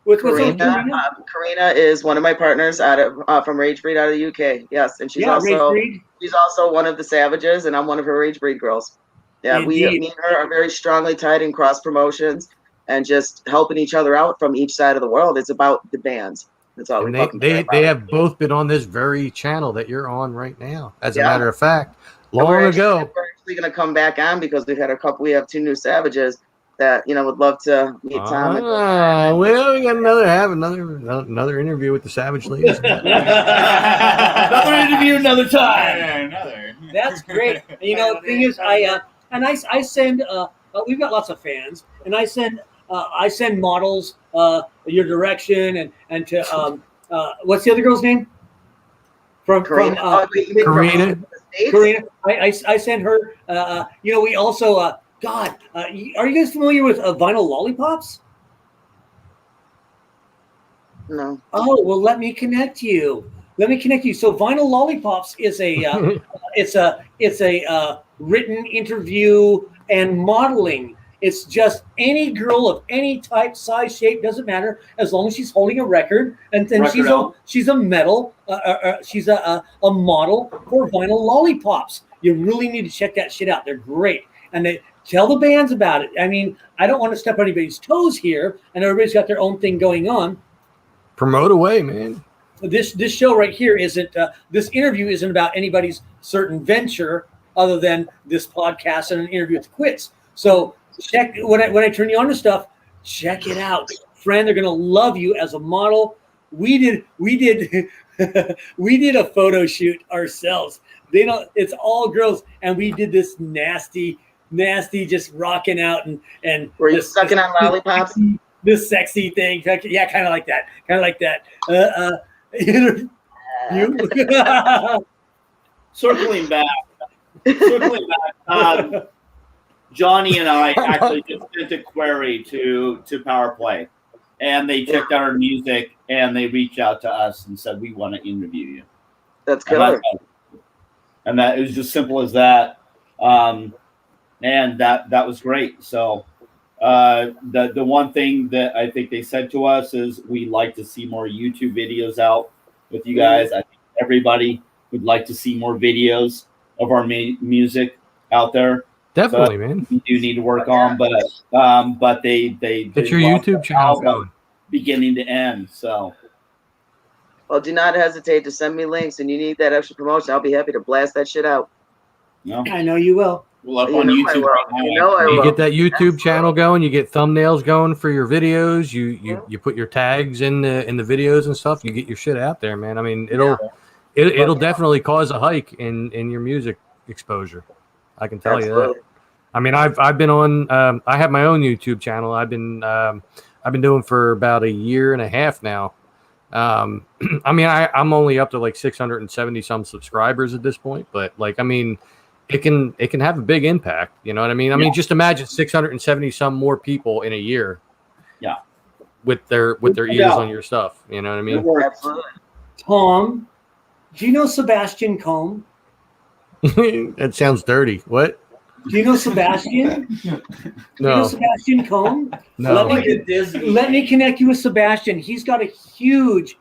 Karina is one of my partners out of from Rage Breed out of the UK. Yes, and she's also one of the Savages, and I'm one of her Rage Breed girls. Yeah, Indeed. me and her are very strongly tied in cross promotions. and just helping each other out from each side of the world. It's about the bands. That's all And we fucking care they about. have both been on this very channel that you're on right now. As a Yeah. matter of fact, And long ago. we're actually going to come back on because we have 2 new Savages that, would love to meet Tom. Well, we got another interview with the Savage Ladies. Another interview, another time. Another. That's great. And, the thing is, I send. We've got lots of fans, and I send models your direction and to what's the other girl's name? Karina. Karina. Karina. I send her. We also. God, are you guys familiar with Vinyl Lollipops? No. Oh, well, let me connect you. So Vinyl Lollipops is a it's a written interview and modeling. It's just any girl of any type, size, shape, doesn't matter, as long as she's holding a record, and then she's a model for Vinyl Lollipops. You really need to check that shit out. They're great, and they tell the bands about it. I mean, I don't want to step on anybody's toes here, and everybody's got their own thing going on. Promote away, man. This show right here isn't. This interview isn't about anybody's certain venture other than this podcast and an interview with the Quits. So check when I turn you on to stuff. Check it out, friend. They're gonna love you as a model. We did we did a photo shoot ourselves. It's all girls, and we did this nasty, just rocking out and Were you sucking on lollipops? This sexy thing, yeah, kind of like that. Circling back, Johnny and I actually just sent a query to Power Play, and they checked out our music and they reached out to us and said, we want to interview you. That's good. And that it was just simple as that. And that was great. So the one thing that I think they said to us is we'd like to see more YouTube videos out with you guys. I think everybody would like to see more videos of our music out there. Definitely, man. We do need to work on, but they Get your YouTube channel going, beginning to end. So, Well, do not hesitate to send me links, and you need that extra promotion. I'll be happy to blast that shit out. no. I know you will. Well, up on YouTube right now. You get that YouTube channel going. You get thumbnails going for your videos. You put your tags in the videos and stuff. You get your shit out there, man. I mean, it'll definitely cause a hike in your music exposure. I can tell you that. I mean, I've been on. I have my own YouTube channel. I've been doing for about a year and a half now. I mean, I'm only up to like 670 some subscribers at this point, but like, I mean, it can have a big impact. You know what I mean? I mean, just imagine 670 some more people in a year. Yeah. With their ears on your stuff. You know what I mean? Absolutely. Tom, do you know Sebastian Combe? That sounds dirty. What? Do you know Sebastian? Do you know No. Sebastian Combe? No. Let me connect you with Sebastian. He's got a huge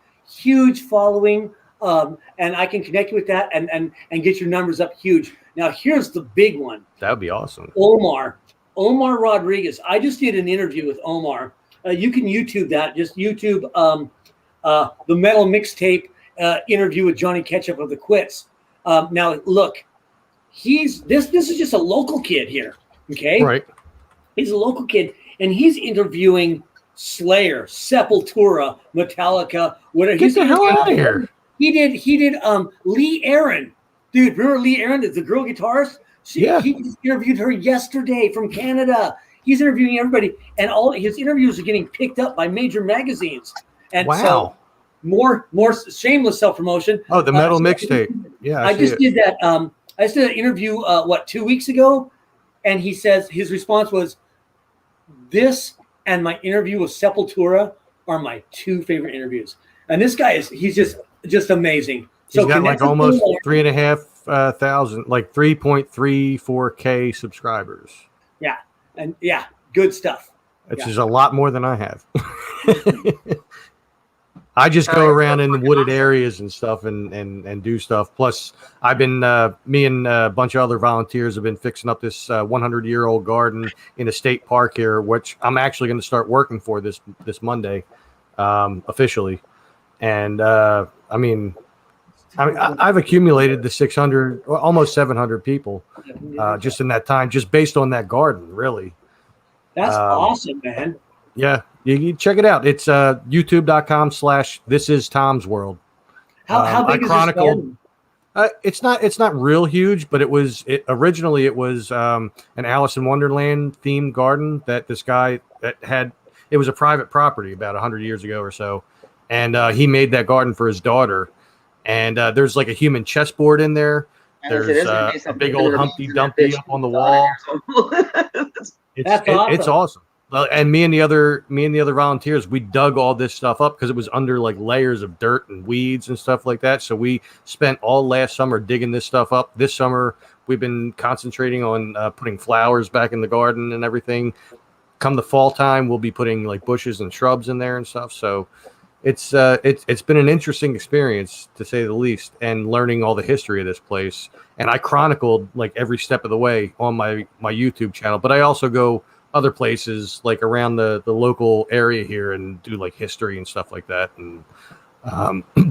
following, and I can connect you with that and get your numbers up huge. Now, here's the big one. That would be awesome. Omar Rodriguez. I just did an interview with Omar. You can YouTube that. Just YouTube the Metal Mixtape interview with Johnny Ketchup of the Quits. Now, look, this is just a local kid here, okay? Right. He's a local kid, and he's interviewing Slayer, Sepultura, Metallica, whatever. Get the hell out of here. He did Lee Aaron. Dude, remember Lee Aaron, the girl guitarist? Yeah. He just interviewed her yesterday from Canada. He's interviewing everybody, and all his interviews are getting picked up by major magazines. And Wow. so more shameless self-promotion. Oh, the Metal Mixtape. Yeah, I just did that. I just did an interview 2 weeks ago, and he says his response was, "This and my interview with Sepultura are my 2 favorite interviews." And this guy he's just amazing. He's got connect like with almost Omar. 3,500, like 3.34K subscribers. Yeah, and good stuff. Which Yeah. is a lot more than I have. I just go Oh, around in the fucking wooded awesome. areas and stuff and do stuff. Plus, I've been me and a bunch of other volunteers have been fixing up this 100-year-old garden in a state park here, which I'm actually going to start working for this Monday, officially. And I've accumulated the 600, almost 700 people just in that time, just based on that garden, really. That's awesome, man. Yeah, you check it out. It's youtube.com/thisistomsworld. How big is this garden? It's not real huge, but originally it was an Alice in Wonderland themed garden that this guy that had. It was a private property about 100 years ago or so, and he made that garden for his daughter. And there's like a human chessboard in there. There's a big old Humpty Dumpty up on the wall. It's awesome. And me and the other volunteers, we dug all this stuff up because it was under like layers of dirt and weeds and stuff like that. So we spent all last summer digging this stuff up. This summer we've been concentrating on putting flowers back in the garden and everything. Come the fall time, we'll be putting like bushes and shrubs in there and stuff. So it's been an interesting experience to say the least, and learning all the history of this place. And I chronicled like every step of the way on my YouTube channel, but I also go other places like around the local area here and do like history and stuff like that. And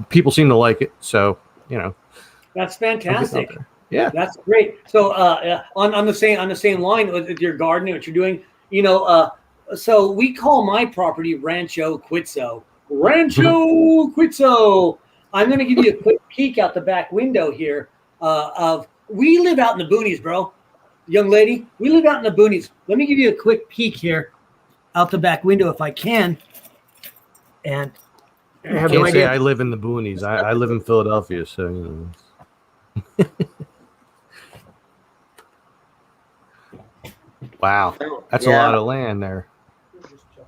people seem to like it. So, That's fantastic. Yeah, that's great. So on the same line with your gardening, what you're doing, so we call my property Rancho Quitzo. Rancho Quitzo. I'm going to give you a quick peek out the back window here. We live out in the boonies, bro. Young lady, we live out in the boonies. Let me give you a quick peek here out the back window if I can. And I have no can't say idea. I live in the boonies. I live in Philadelphia, so Wow, that's a lot of land there.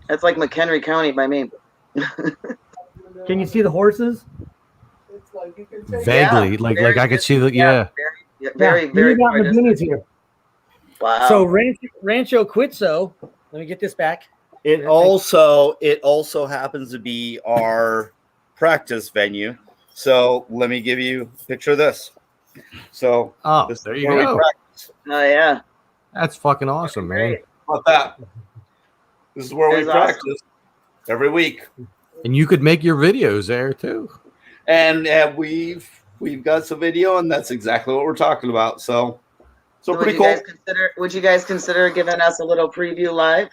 That's like McHenry County by me. Can you see the horses? Vaguely, like I could see the Very, we live out in the distant. boonies here. Wow. So Rancho Quitzo. Let me get this back. It also happens to be our practice venue. So let me give you a picture of this. So this there is you where we go. practice. Oh yeah. That's fucking awesome, man. How about that? This is where we That's awesome. practice every week. And you could make your videos there too. And we've got some video, and that's exactly what we're talking about. So pretty cool. Would you guys consider giving us a little preview live?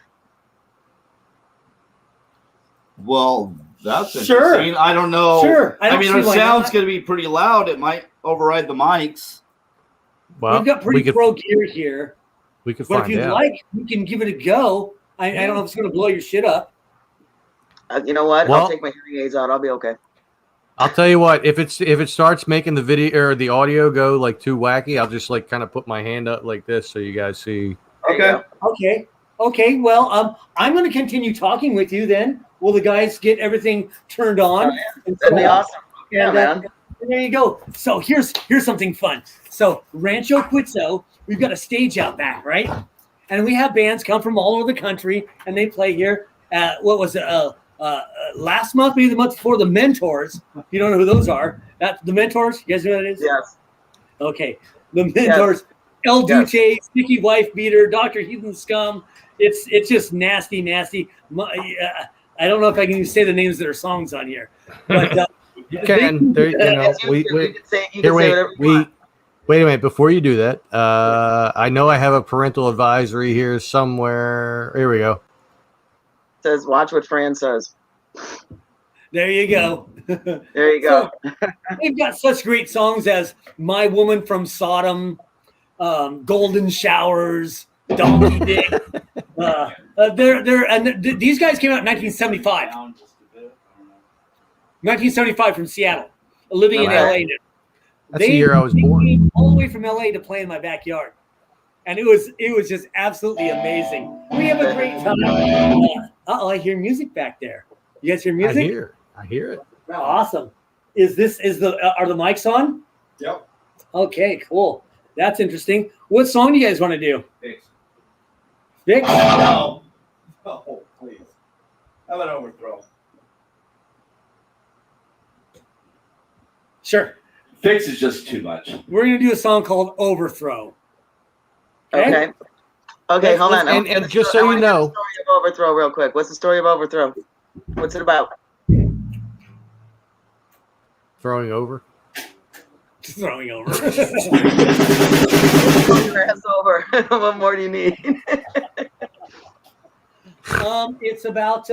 Well, that's Sure. interesting. I don't know. Sure. I mean, our see why sound's not. going to be pretty loud. It might override the mics. Well, We've got pretty pro gear here. We could But if find you'd out. like, we can give it a go. I don't know if it's going to blow your shit up. You know what? Well- I'll take my hearing aids out. I'll be okay. I'll tell you what, if it starts making the video or the audio go like too wacky, I'll just like kind of put my hand up like this so you guys see. There you go. Okay. Well, I'm going to continue talking with you then. Will the guys get everything turned on? That'd be awesome. Yeah, And, man. there you go. So here's something fun. So Rancho Quitzo, we've got a stage out back, right? And we have bands come from all over the country, and they play here. What was it? Last month, maybe the month before, the Mentors. You don't know who those are? That's the Mentors. You guys know what it is? Yes. Okay. The Mentors. El Duce, Sticky Wife Beater, Dr. Heathen Scum. It's just nasty. I don't know if I can even say the names of their songs on here, but You can. There, you know, It's YouTube. You can say here, whatever you want. wait a minute. Before you do that, I know I have a parental advisory here somewhere. Here we go. Says, watch what Fran says. there you go. There you go. So, they've got such great songs as My Woman from Sodom, Golden Showers, Donkey Dick. These guys came out in 1975. 1975 from Seattle, living in LA now. That's the year I was born. Came all the way from LA to play in my backyard, and it was just absolutely amazing. We have a great time. I hear music back there. You guys hear music? I hear it. Awesome. Are the mics on? Yep. Okay, cool. That's interesting. What song do you guys want to do? Thanks. Vic? Oh, please. Have an overthrow. Sure. Fix is just too much. We're gonna do a song called "Overthrow." Okay. Okay, hold on. And just so you know, Story of Overthrow, real quick. What's the story of Overthrow? What's it about? throwing over. Throwing over. Your ass over. What more do you need? It's about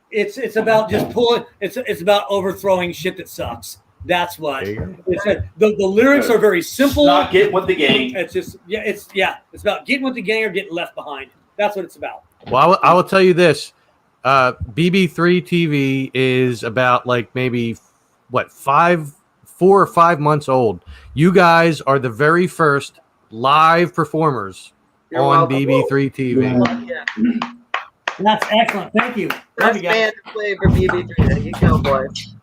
it's about just pulling. It's about overthrowing shit that sucks. That's what. It's the lyrics are very simple. Not get with the gang. It's just it's about getting with the gang or getting left behind. That's what it's about. Well, I will tell you this. BB3 TV is about like maybe what 4 or 5 months old. You guys are the very first live performers You're on welcome. BB3 TV. Yeah. That's excellent. Thank you. Love First you guys. band to play for BB3. There you go, boys.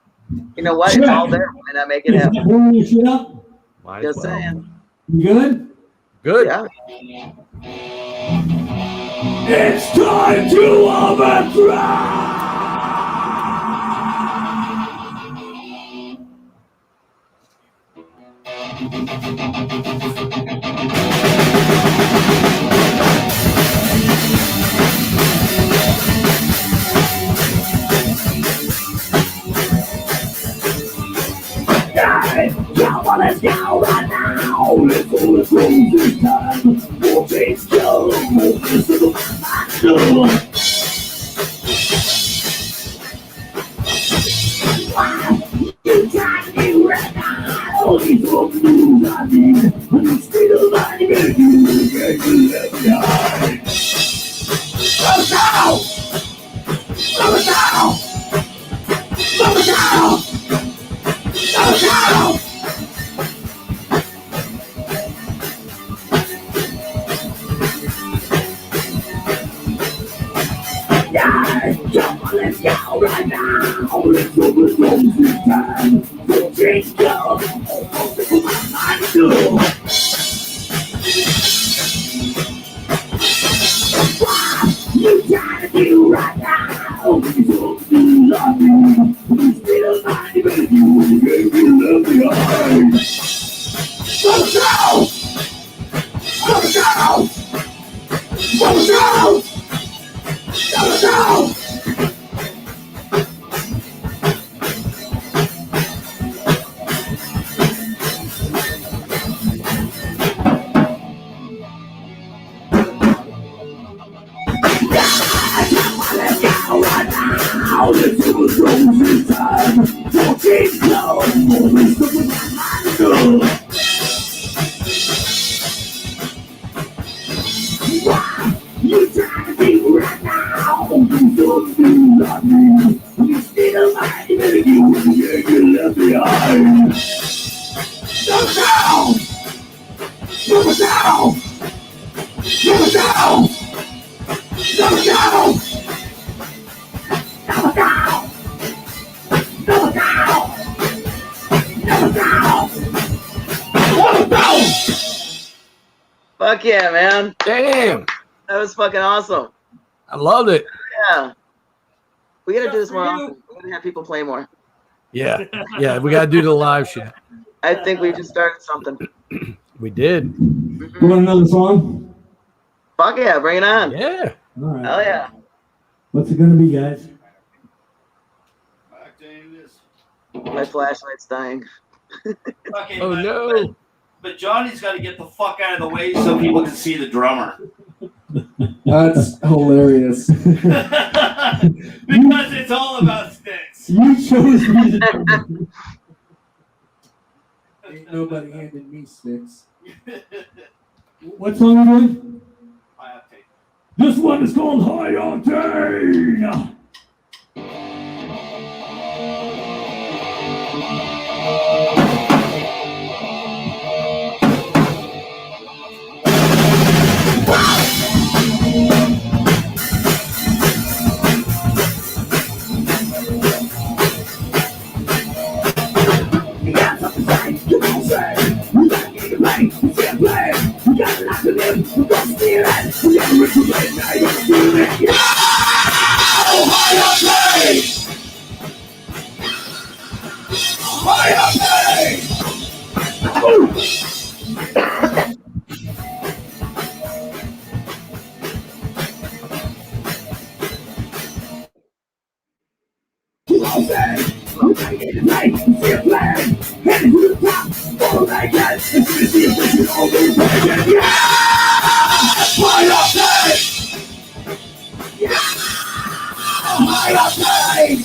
You know what? It's all there. Why not make it happen? Pulling your shit up? Might as Just well. saying. You good? Good. Yeah. It's time to overthrow! Guys, come on, let's go right now. Let's overthrow this time. We'll take Joe. We'll listen to my show. You got me right now. It's over to nothing. I'm still alive, and you can't let me hide. Go down! Go down! Go down! Go down! Yeah, come on, let's go right now. Let's overthrow this time. We'll change go. I do. You gotta do right now. It's all you love me. You still alive, but you can't left behind. Go down! Go down! Go down! Go down! Now let's overthrow this time. Don't change now. Always look with my mind go. You try to be right now. You don't do nothing. You still alive, and you can't get left behind. Go down. Go down. Go down. Go down. Go down! Go down! Go down! Go down! Fuck yeah, man. Damn. That was fucking awesome. I loved it. Yeah. We gotta do this Good more for you. often. We gotta have people play more. Yeah. Yeah. We got to do the live shit. I think we just started something. We did. You want another song? Fuck yeah, bring it on. Yeah. All right. Hell yeah. What's it gonna be, guys? My flashlight's dying. Okay, Oh, no. But Johnny's got to get the fuck out of the way so people can see the drummer. That's hilarious. Because it's all about sticks. You chose me to Ain't nobody handed me sticks. What song are you doing? This one is called High Octane. We got something to say, you don't say. We gotta get it right, we can't play. We gotta lock it in, we gotta steer it. We gotta rip the way, now you gotta do it. Yeah! High Octane! all I can is to see a vision of the pagan. Yeah! Fight up pain! Yeah! Fight up pain!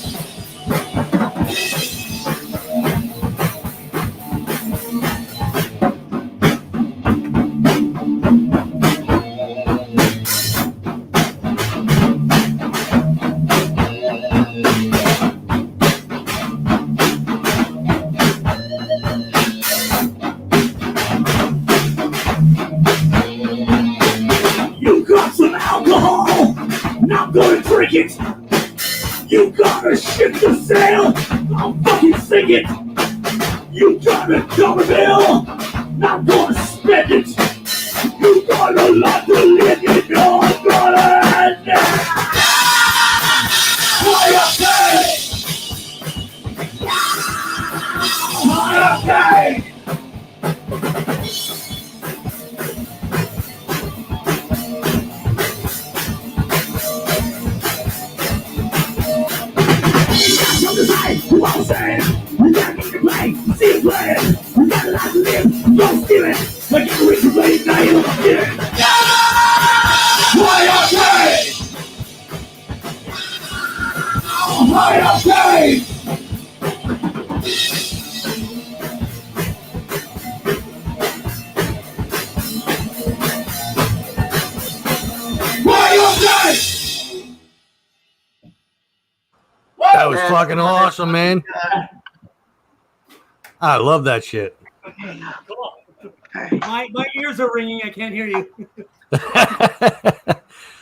You got some alcohol, now go and drink it. You gotta ship the sail, I'll fucking sing it. You got a dollar bill, now go and spend it. You got a lot to live, you know I'm gonna end it. Fire pain! Fire pain! From the side, who all saying, we gotta get to play, see it play. We got a lot to live, don't steal it. Like you reach the play, now you don't get it. Fire pain! Fire pain! Fire pain! That was fucking awesome, man. I love that shit. My ears are ringing. I can't hear you.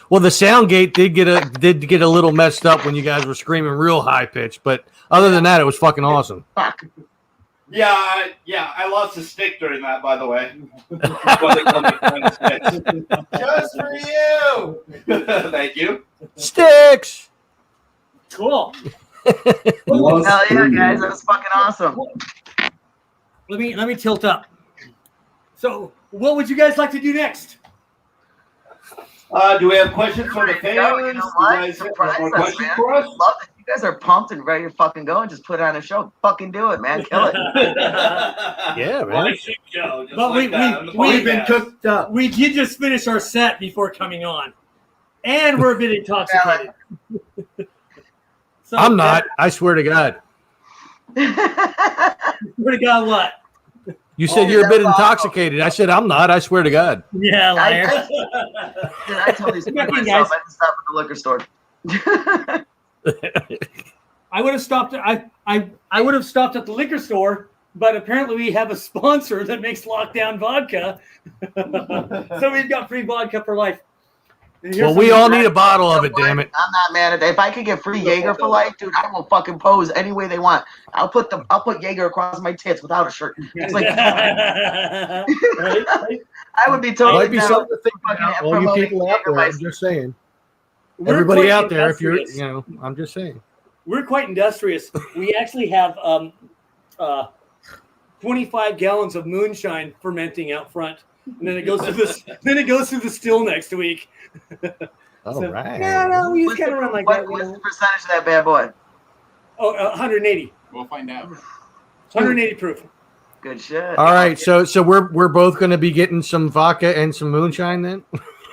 Well, the sound gate did get a little messed up when you guys were screaming real high pitched, but other than that, it was fucking awesome. Yeah, I lost a stick during that, by the way. Just for you. Thank you. Sticks. Cool. Hell yeah, guys, that was fucking awesome. Let me tilt up. So, what would you guys like to do next? Do we have questions from the fans? You know You what? guys have Surprise more us, questions man. for us? Love it. You guys are pumped and ready to fucking go and just put on a show. Fucking do it, man. Kill it. Yeah, Well, man. I should go, just But like that on the We've been podcast. cooked up. We did just finish our set before coming on, and we're a bit intoxicated. So, I'm not. I swear to God. Swear to God, what? You said Oh, you're a bit that's awesome. intoxicated. I said I'm not. I swear to God. Yeah, liar. I totally screwed Come on, myself. guys. I had to stop at the liquor store. I would have stopped. I would have stopped at the liquor store, but apparently we have a sponsor that makes Lockdown vodka, so we've got free vodka for life. And here's Well, we some- all need a bottle of it. Damn it. I'm not mad at it. If I could get free Jaeger for life, dude, I will fucking pose any way they want. I'll put Jaeger across my tits without a shirt. It's like Right? I would be totally Might be down something to think fucking about. All you promoting people out there. I'm Jägermeister. just saying. We're Everybody quite out there, if you're, industrious. I'm just saying. We're quite industrious. We actually have 25 gallons of moonshine fermenting out front, and then it goes through this. Then it goes through the still next week. All So, right. No, we just kind of run like that. What's the percentage of that bad boy? Oh, 180. We'll find out. 180 proof. Good shit. All right. So we're both going to be getting some vodka and some moonshine then.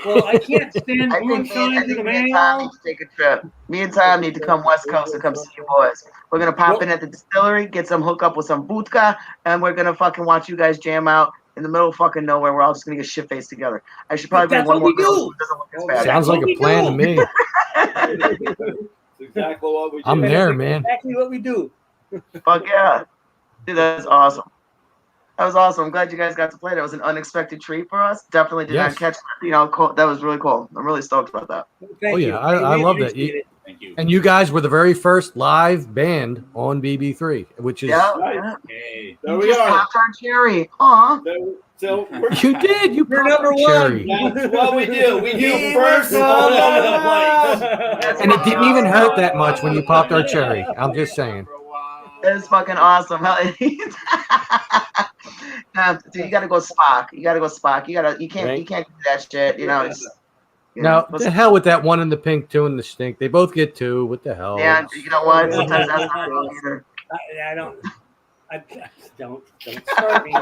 Well, I can't stand I think moonshine to the me and Tom mail. need to take a trip. Me and Tom need to come West Coast and come see you boys. We're gonna pop in at the distillery, get some hook up with some vodka, and we're gonna fucking watch you guys jam out in the middle of fucking nowhere. We're all just gonna get shit faced together. I should probably bring That's one what more we girl do. who doesn't look as bad. Sounds like a plan to me. That's exactly what we do. I'm there, man. Exactly what we do. Fuck yeah. Dude, that's awesome. That was awesome. I'm glad you guys got to play. That was an unexpected treat for us. Definitely did Yes. not catch that. Cool. That was really cool. I'm really stoked about that. Thank Oh, you. yeah, I We love that. appreciate it. Thank you. And you guys were the very first live band on BB3, which is Yeah. Nice. yeah. Hey. There You we just are. popped our cherry. Aw. So we're, you did. You You're popped number the one. cherry. that's what we do. We do You first were all so over the nice. place. And it didn't even hurt that much when you popped our cherry. I'm just saying. For a while. That is fucking awesome. Dude, you gotta go Spock. You gotta go Spock. You can't Right. do that shit. It's Now, let's- the hell with that one in the pink, two in the stink. They both get two. What the hell? yeah, you know what? Sometimes that's not wrong either. I don't. Don't start me.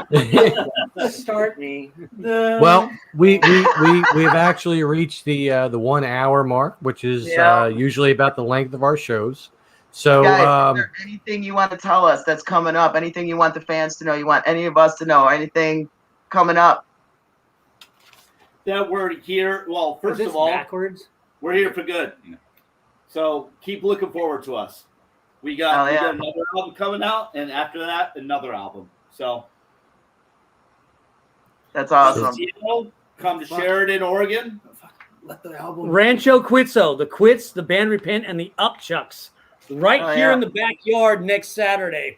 Start me. Well, we've actually reached the 1 hour mark, which is usually about the length of our shows. So, guys, is there anything you want to tell us that's coming up? Anything you want the fans to know? You want any of us to know? Anything coming up? That we're here. Well, first of all, backwards. We're here for good. So keep looking forward to us. We got another album coming out, and after that, another album. So that's awesome. Come to Sheridan, Oregon. Let the album. Rancho Quitzo, the Quits, the Band Repent, and the Upchucks, right here in the backyard next Saturday.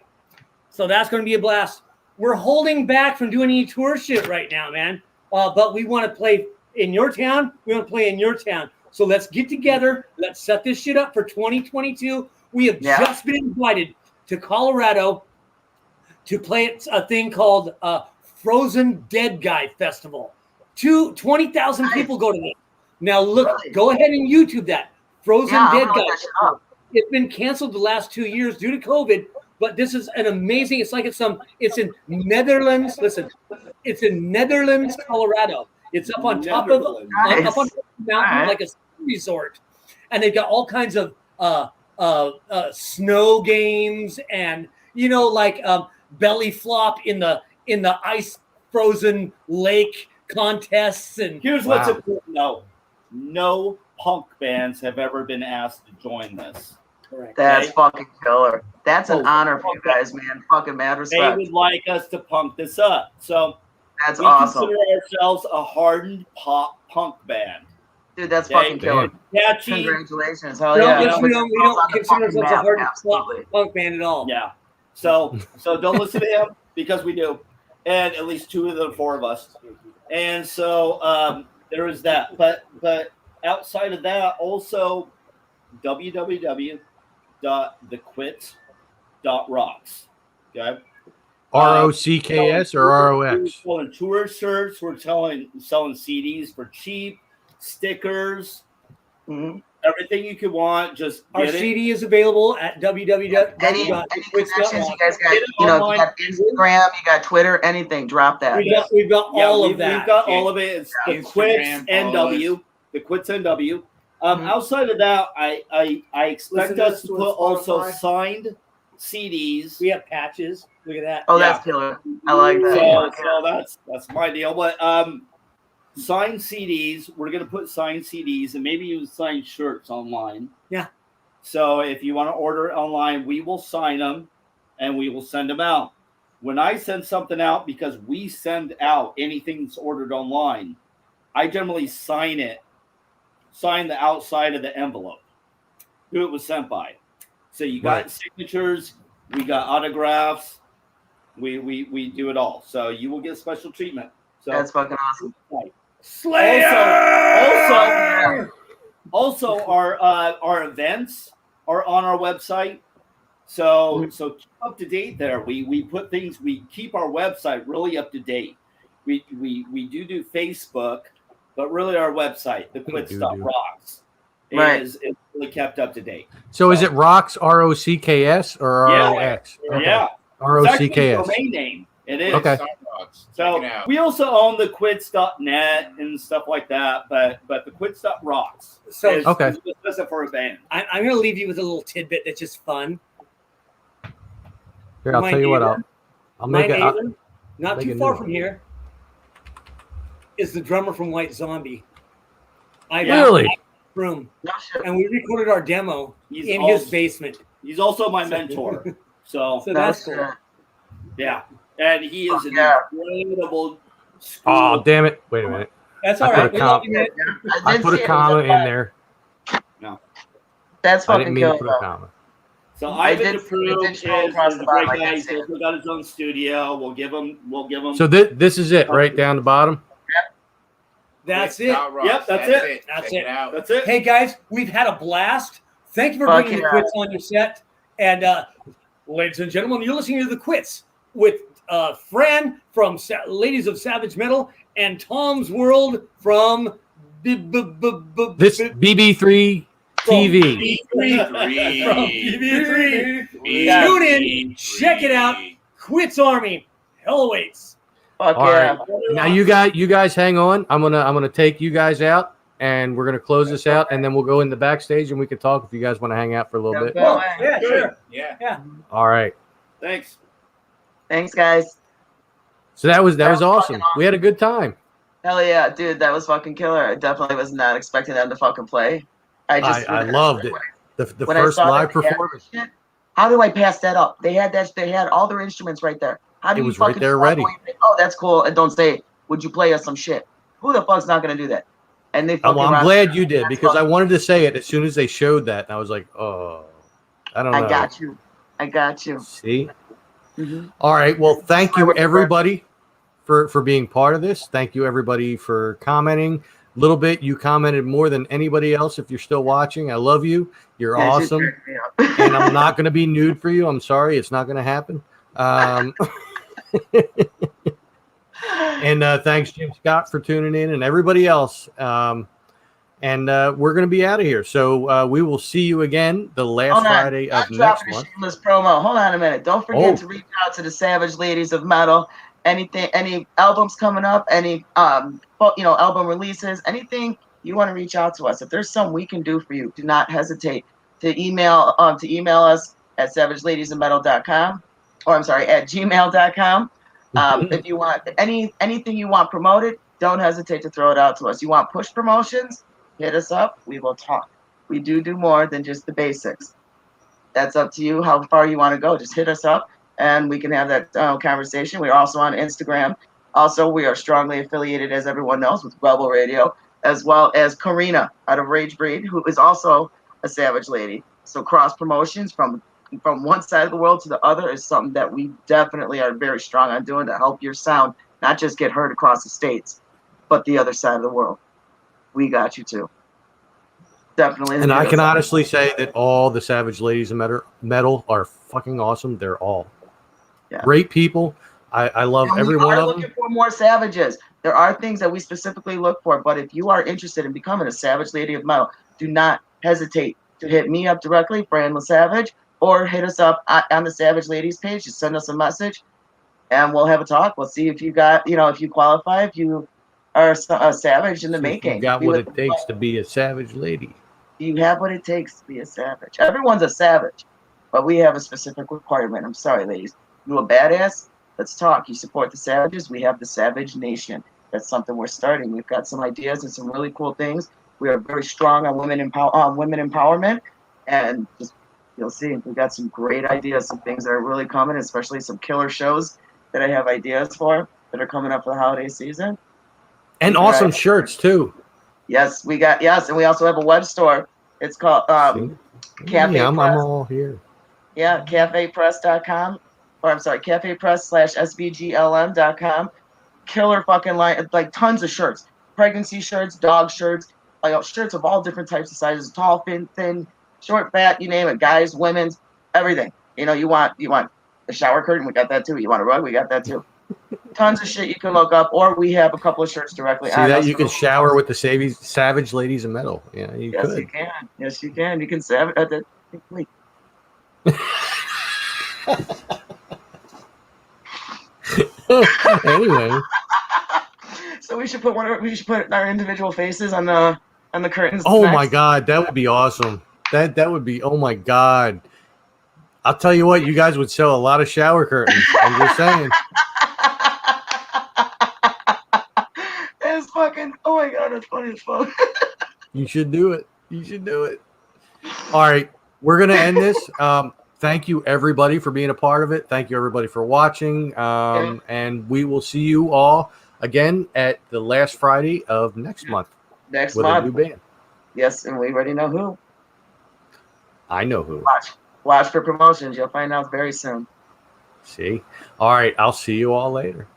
So that's going to be a blast. We're holding back from doing any tour shit right now, man. But we want to play in your town. We want to play in your town. So let's get together. Let's set this shit up for 2022. We have just been invited to Colorado to play at a thing called Frozen Dead Guy Festival. 20,000 people go to this. Now look, go ahead and YouTube that. Frozen Dead Guy. It's been canceled the last 2 years due to COVID, but this is an amazing. It's in Netherlands. Listen, it's in Netherlands, Colorado. It's up on top of up on the mountain, like a ski resort, and they've got all kinds of snow games and belly flop in the ice frozen lake contests. And here's what's important though: no punk bands have ever been asked to join this. Correct. That's fucking killer. That's an honor for you guys, man. Fucking mad respect. They would like us to punk this up, so that's we awesome. consider ourselves a hardened pop punk band. Dude, that's fucking killer. Catchy. Congratulations. Hell yeah. We don't consider ourselves a hard punk band at all. Yeah. So don't listen to him because we do. And at least 2 of the 4 of us. And so there is that. But outside of that, also www.thequits.rocks. Okay. ROCKS or ROX? We're selling tour shirts. We're selling CDs for cheap, stickers, everything you could want. Just our CD is available at www.thequits.rocks. Any connections you guys got? You got Instagram, you got Twitter, anything. Drop that. We've got all of that. We've got all of it. It's the Quits NW. The Quits NW. Outside of that, I expect us to put also signed CDs. We have patches. Look at that. Oh, that's killer. I like that. So that's my deal. But signed CDs, we're gonna put signed CDs and maybe even signed shirts online. Yeah. So if you want to order it online, we will sign them and we will send them out. When I send something out, because we send out anything that's ordered online, I generally sign the outside of the envelope, who it was sent by. So you got signatures, we got autographs, we do it all. So you will get special treatment. So that's fucking awesome. Slayer! Also our events are on our website. So keep up to date there. We put things, we keep our website really up to date. We do Facebook, but really our website, thequits.rocks, is really kept up to date. So is it Rocks, ROCKS or ROX? Yeah. Yeah. ROCKS. It's actually a domain name. It is. Okay. So we also own the quits.net and stuff like that, but the quits.rocks. So is for a band. I'm going to leave you with a little tidbit that's just fun. Here, I'll tell you what. I'll make it. Not too far from here is the drummer from White Zombie. Really? Room, and we recorded our demo in his basement. He's also my mentor, so that's cool. Yeah, and he is an incredible. Oh, damn it! Wait a minute. That's all right. I put a comma in there. No, that's fucking I didn't mean to put a comma. So Ivan DePrue is a great guy. He's got his own studio. We'll give him. So this is it, right down the bottom. That's it. Yep, that's it. That's it. Hey guys, we've had a blast. Thank you for bringing the Quits on your set. And ladies and gentlemen, you're listening to the Quits with Fran from Ladies of Savage Metal and Tom's World from this BB3 TV. From BB3. Tune in, check it out. Quits Army. Hell awaits. Fuck All yeah. right. Now you guys hang on. I'm gonna take you guys out, and we're gonna close this out, and then we'll go in the backstage, and we can talk if you guys want to hang out for a little bit. Go away. Yeah, sure. Yeah. All right. Thanks. Thanks, guys. So that was That was awesome. fucking We had a good time. Hell yeah, dude, that was fucking killer. I definitely was not expecting them to fucking play. I loved it. The when I first saw live that they had performance. shit, how do I pass that up? They had all their instruments right there. How do It you was right fucking there walk ready. away and think, oh, that's cool, and don't say, would you play us some shit? Who the fuck's not gonna do that? And they fucking Well, I'm rocked glad it. you did That's because I fucking- wanted to say it as soon as they showed that, and I was like, oh, I don't know. I got you. I got you. See? Mhm. All right. Well, thank I you would prefer- everybody for being part of this. Thank you everybody for commenting. A little bit. You commented more than anybody else. If you're still watching, I love you. You're Yeah, she awesome. cracked me up. And I'm not going to be nude for you. I'm sorry. It's not going to happen. And thanks, Jim Scott, for tuning in and everybody else. We're going to be out of here. So we will see you again the last Hold on. Friday I'm of next dropping a month. shameless promo. Hold on a minute. Don't forget Oh. to reach out to the Savage Ladies of Metal. Anything, any albums coming up, any album releases, anything you want to reach out to us. If there's something we can do for you, do not hesitate to email us at savageladiesofmetal.com, or I'm sorry, at gmail.com. If you want anything you want promoted, don't hesitate to throw it out to us. You want push promotions? Hit us up. We will talk. We do more than just the basics. That's up to you how far you want to go. Just hit us up and we can have that conversation. We're also on Instagram. Also, we are strongly affiliated, as everyone knows, with Rebel Radio, as well as Karina out of Rage Breed, who is also a Savage Lady. So cross promotions from one side of the world to the other is something that we definitely are very strong on doing to help your sound not just get heard across the states, but the other side of the world. We got you too. Definitely. And I can honestly say that all the Savage Ladies of Metal are fucking awesome. They're all great people. I love every one of them. We are looking for more savages. There are things that we specifically look for, but if you are interested in becoming a Savage Lady of Metal, do not hesitate to hit me up directly, Fran LaSavage, or hit us up on the Savage Ladies page. Just send us a message, and we'll have a talk. We'll see if you got, if you qualify, if you are a savage in the making. You got what it takes to be a savage lady. You have what it takes to be a savage. Everyone's a savage, but we have a specific requirement. I'm sorry, ladies. You a badass? Let's talk. You support the savages? We have the Savage Nation. That's something we're starting. We've got some ideas and some really cool things. We are very strong on women empowerment, and just you'll see we got some great ideas, some things that are really coming, especially some killer shows that I have ideas for that are coming up for the holiday season. And awesome shirts too. Yes, and we also have a web store. It's called Cafe I'm Press. all here. Yeah, cafepress.com. Or I'm sorry, cafepress/sbglm.com. Killer fucking line, like tons of shirts. Pregnancy shirts, dog shirts, shirts of all different types of sizes, tall, thin, short, fat, you name it, guys, women's, everything. You want a shower curtain, we got that too. You want a rug, we got that too. Tons of shit you can look up, or we have a couple of shirts directly. See that you can shower with the Savage Ladies of Metal. Yeah, you yes, could. you can. Yes, you can. You can savage. Wait. Anyway, so we should put our individual faces on the curtains. oh next. my god, that would be awesome. That would be, oh my god. I'll tell you what, you guys would sell a lot of shower curtains. I'm just saying. That's fucking, oh my god, that's funny as fuck. You should do it. You should do it. All right, we're gonna end this. Thank you everybody for being a part of it. Thank you everybody for watching. And we will see you all again at the last Friday of next month. Next with month. a new band. Yes, and we already know who. I know who. Watch for promotions. You'll find out very soon. See? All right, I'll see you all later.